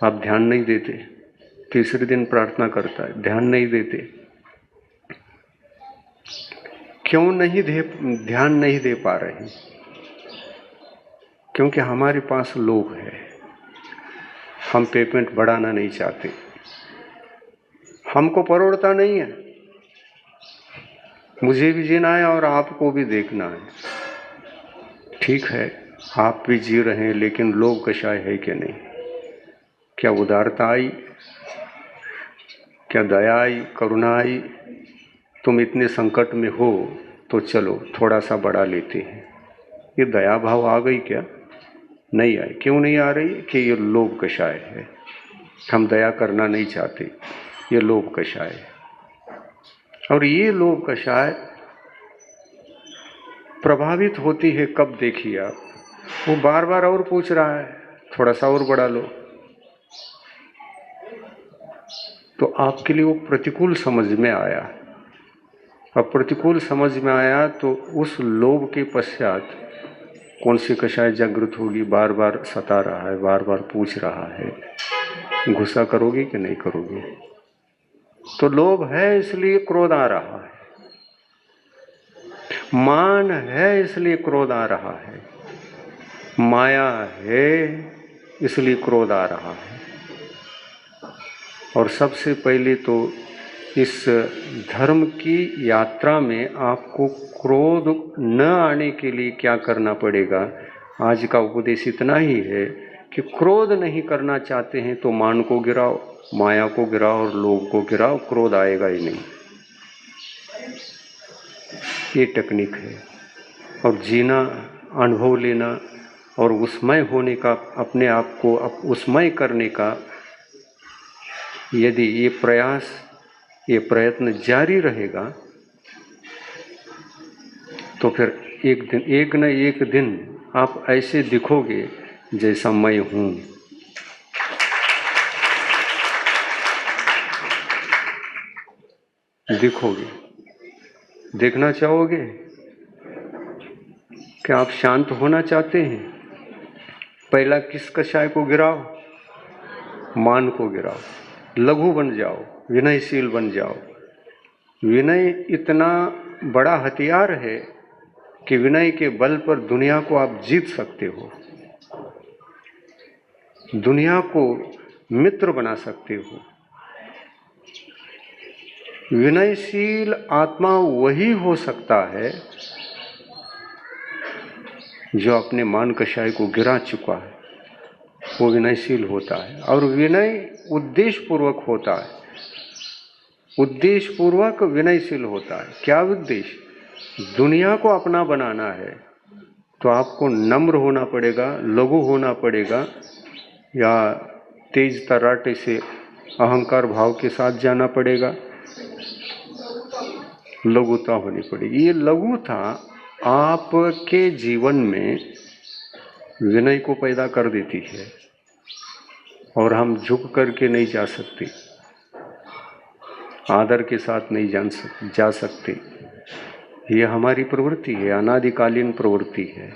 आप ध्यान नहीं देते। तीसरे दिन प्रार्थना करता है, ध्यान नहीं देते। क्यों नहीं ध्यान नहीं दे पा रहे? क्योंकि हमारे पास लोभ है, हम पेमेंट बढ़ाना नहीं चाहते, हमको परोड़ता नहीं है, मुझे भी जीना है और आपको भी देखना है। ठीक है, आप भी जी रहे हैं, लेकिन लोभ कषाय है कि नहीं? क्या उदारता आई? क्या दया आई, करुणा आई? तुम इतने संकट में हो तो चलो थोड़ा सा बढ़ा लेते हैं। ये दया भाव आ गई क्या? नहीं आई। क्यों नहीं आ रही? कि ये लोभ कषाय है, हम दया करना नहीं चाहते, ये लोभ कषाय है। और ये लोभ कषाय प्रभावित होती है कब? देखिए आप, वो बार बार और पूछ रहा है, थोड़ा सा और बढ़ा लो, तो आपके लिए वो प्रतिकूल समझ में आया। अब प्रतिकूल समझ में आया तो उस लोभ के पश्चात कौन सी कषाय जागृत होगी? बार बार सता रहा है, बार बार पूछ रहा है, गुस्सा करोगे कि नहीं करोगे? तो लोभ है इसलिए क्रोध आ रहा है, मान है इसलिए क्रोध आ रहा है, माया है इसलिए क्रोध आ रहा है। और सबसे पहले तो इस धर्म की यात्रा में आपको क्रोध न आने के लिए क्या करना पड़ेगा? आज का उपदेश इतना ही है कि क्रोध नहीं करना चाहते हैं तो मान को गिराओ, माया को गिराओ और लोभ को गिराओ, क्रोध आएगा ही नहीं। ये टेक्निक है। और जीना, अनुभव लेना और उसमय होने का, अपने आप को उसमय करने का यदि ये प्रयास, ये प्रयत्न जारी रहेगा तो फिर एक न एक दिन आप ऐसे दिखोगे जैसा मैं हूँ। दिखोगे। देखना चाहोगे? क्या आप शांत होना चाहते हैं? पहला किस कषाय को गिराओ? मान को गिराओ, लघु बन जाओ, विनयशील बन जाओ। विनय इतना बड़ा हथियार है कि विनय के बल पर दुनिया को आप जीत सकते हो, दुनिया को मित्र बना सकते हो। विनयशील आत्मा वही हो सकता है जो अपने मान कषाय को गिरा चुका है, वो विनयशील होता है। और विनय उद्देश्य पूर्वक होता है, उद्देश्य पूर्वक विनयशील होता है। क्या उद्देश्य? दुनिया को अपना बनाना है तो आपको नम्र होना पड़ेगा, लघु होना पड़ेगा, या तेज तराटे से अहंकार भाव के साथ जाना पड़ेगा, लघुता होनी पड़ेगी। ये लघुता आपके जीवन में विनय को पैदा कर देती है और हम झुक करके नहीं जा सकते, आदर के साथ नहीं जा सकते। ये हमारी प्रवृत्ति है, अनादिकालीन प्रवृत्ति है,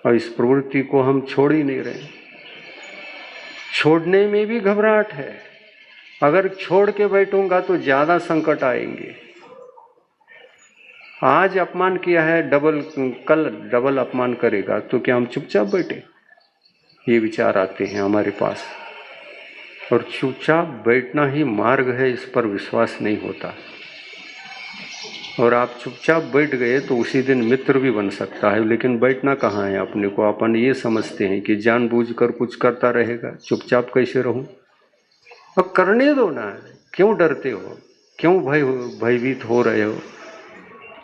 और इस प्रवृत्ति को हम छोड़ ही नहीं रहे। छोड़ने में भी घबराहट है, अगर छोड़ के बैठूंगा तो ज्यादा संकट आएंगे। आज अपमान किया है, कल डबल अपमान करेगा, तो क्या हम चुपचाप बैठे? ये विचार आते हैं हमारे पास, और चुपचाप बैठना ही मार्ग है, इस पर विश्वास नहीं होता। और आप चुपचाप बैठ गए तो उसी दिन मित्र भी बन सकता है, लेकिन बैठना कहाँ है अपने को? अपन ये समझते हैं कि जानबूझकर कुछ करता रहेगा, चुपचाप कैसे रहूं? अब करने दो ना, क्यों डरते हो, क्यों भयभीत हो रहे हो?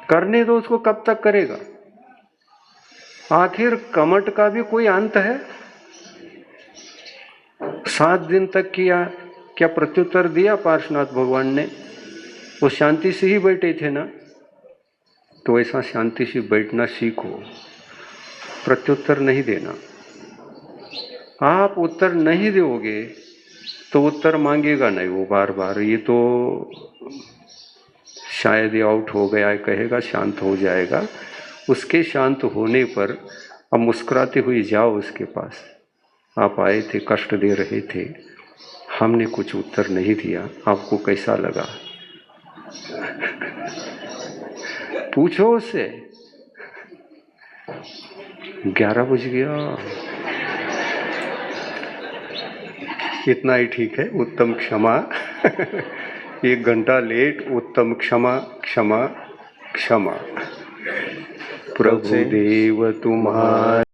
करने दो उसको, कब तक करेगा? आखिर कमट का भी कोई अंत है? 7 दिन तक किया, क्या प्रत्युत्तर दिया पार्श्वनाथ भगवान ने? वो शांति से ही बैठे थे ना, तो ऐसा शांति से बैठना सीखो, प्रत्युत्तर नहीं देना। आप उत्तर नहीं दोगे तो उत्तर मांगेगा नहीं वो बार बार, ये तो शायद ये आउट हो गया है कहेगा, शांत हो जाएगा। उसके शांत होने पर अब मुस्कुराते हुए जाओ उसके पास, आप आए थे, कष्ट दे रहे थे, हमने कुछ उत्तर नहीं दिया, आपको कैसा लगा? पूछो उससे। 11 बज गया। इतना ही ठीक है। उत्तम क्षमा। 1 घंटा लेट, उत्तम क्षमा क्षमा क्षमा। प्रभु देव तुम्हारे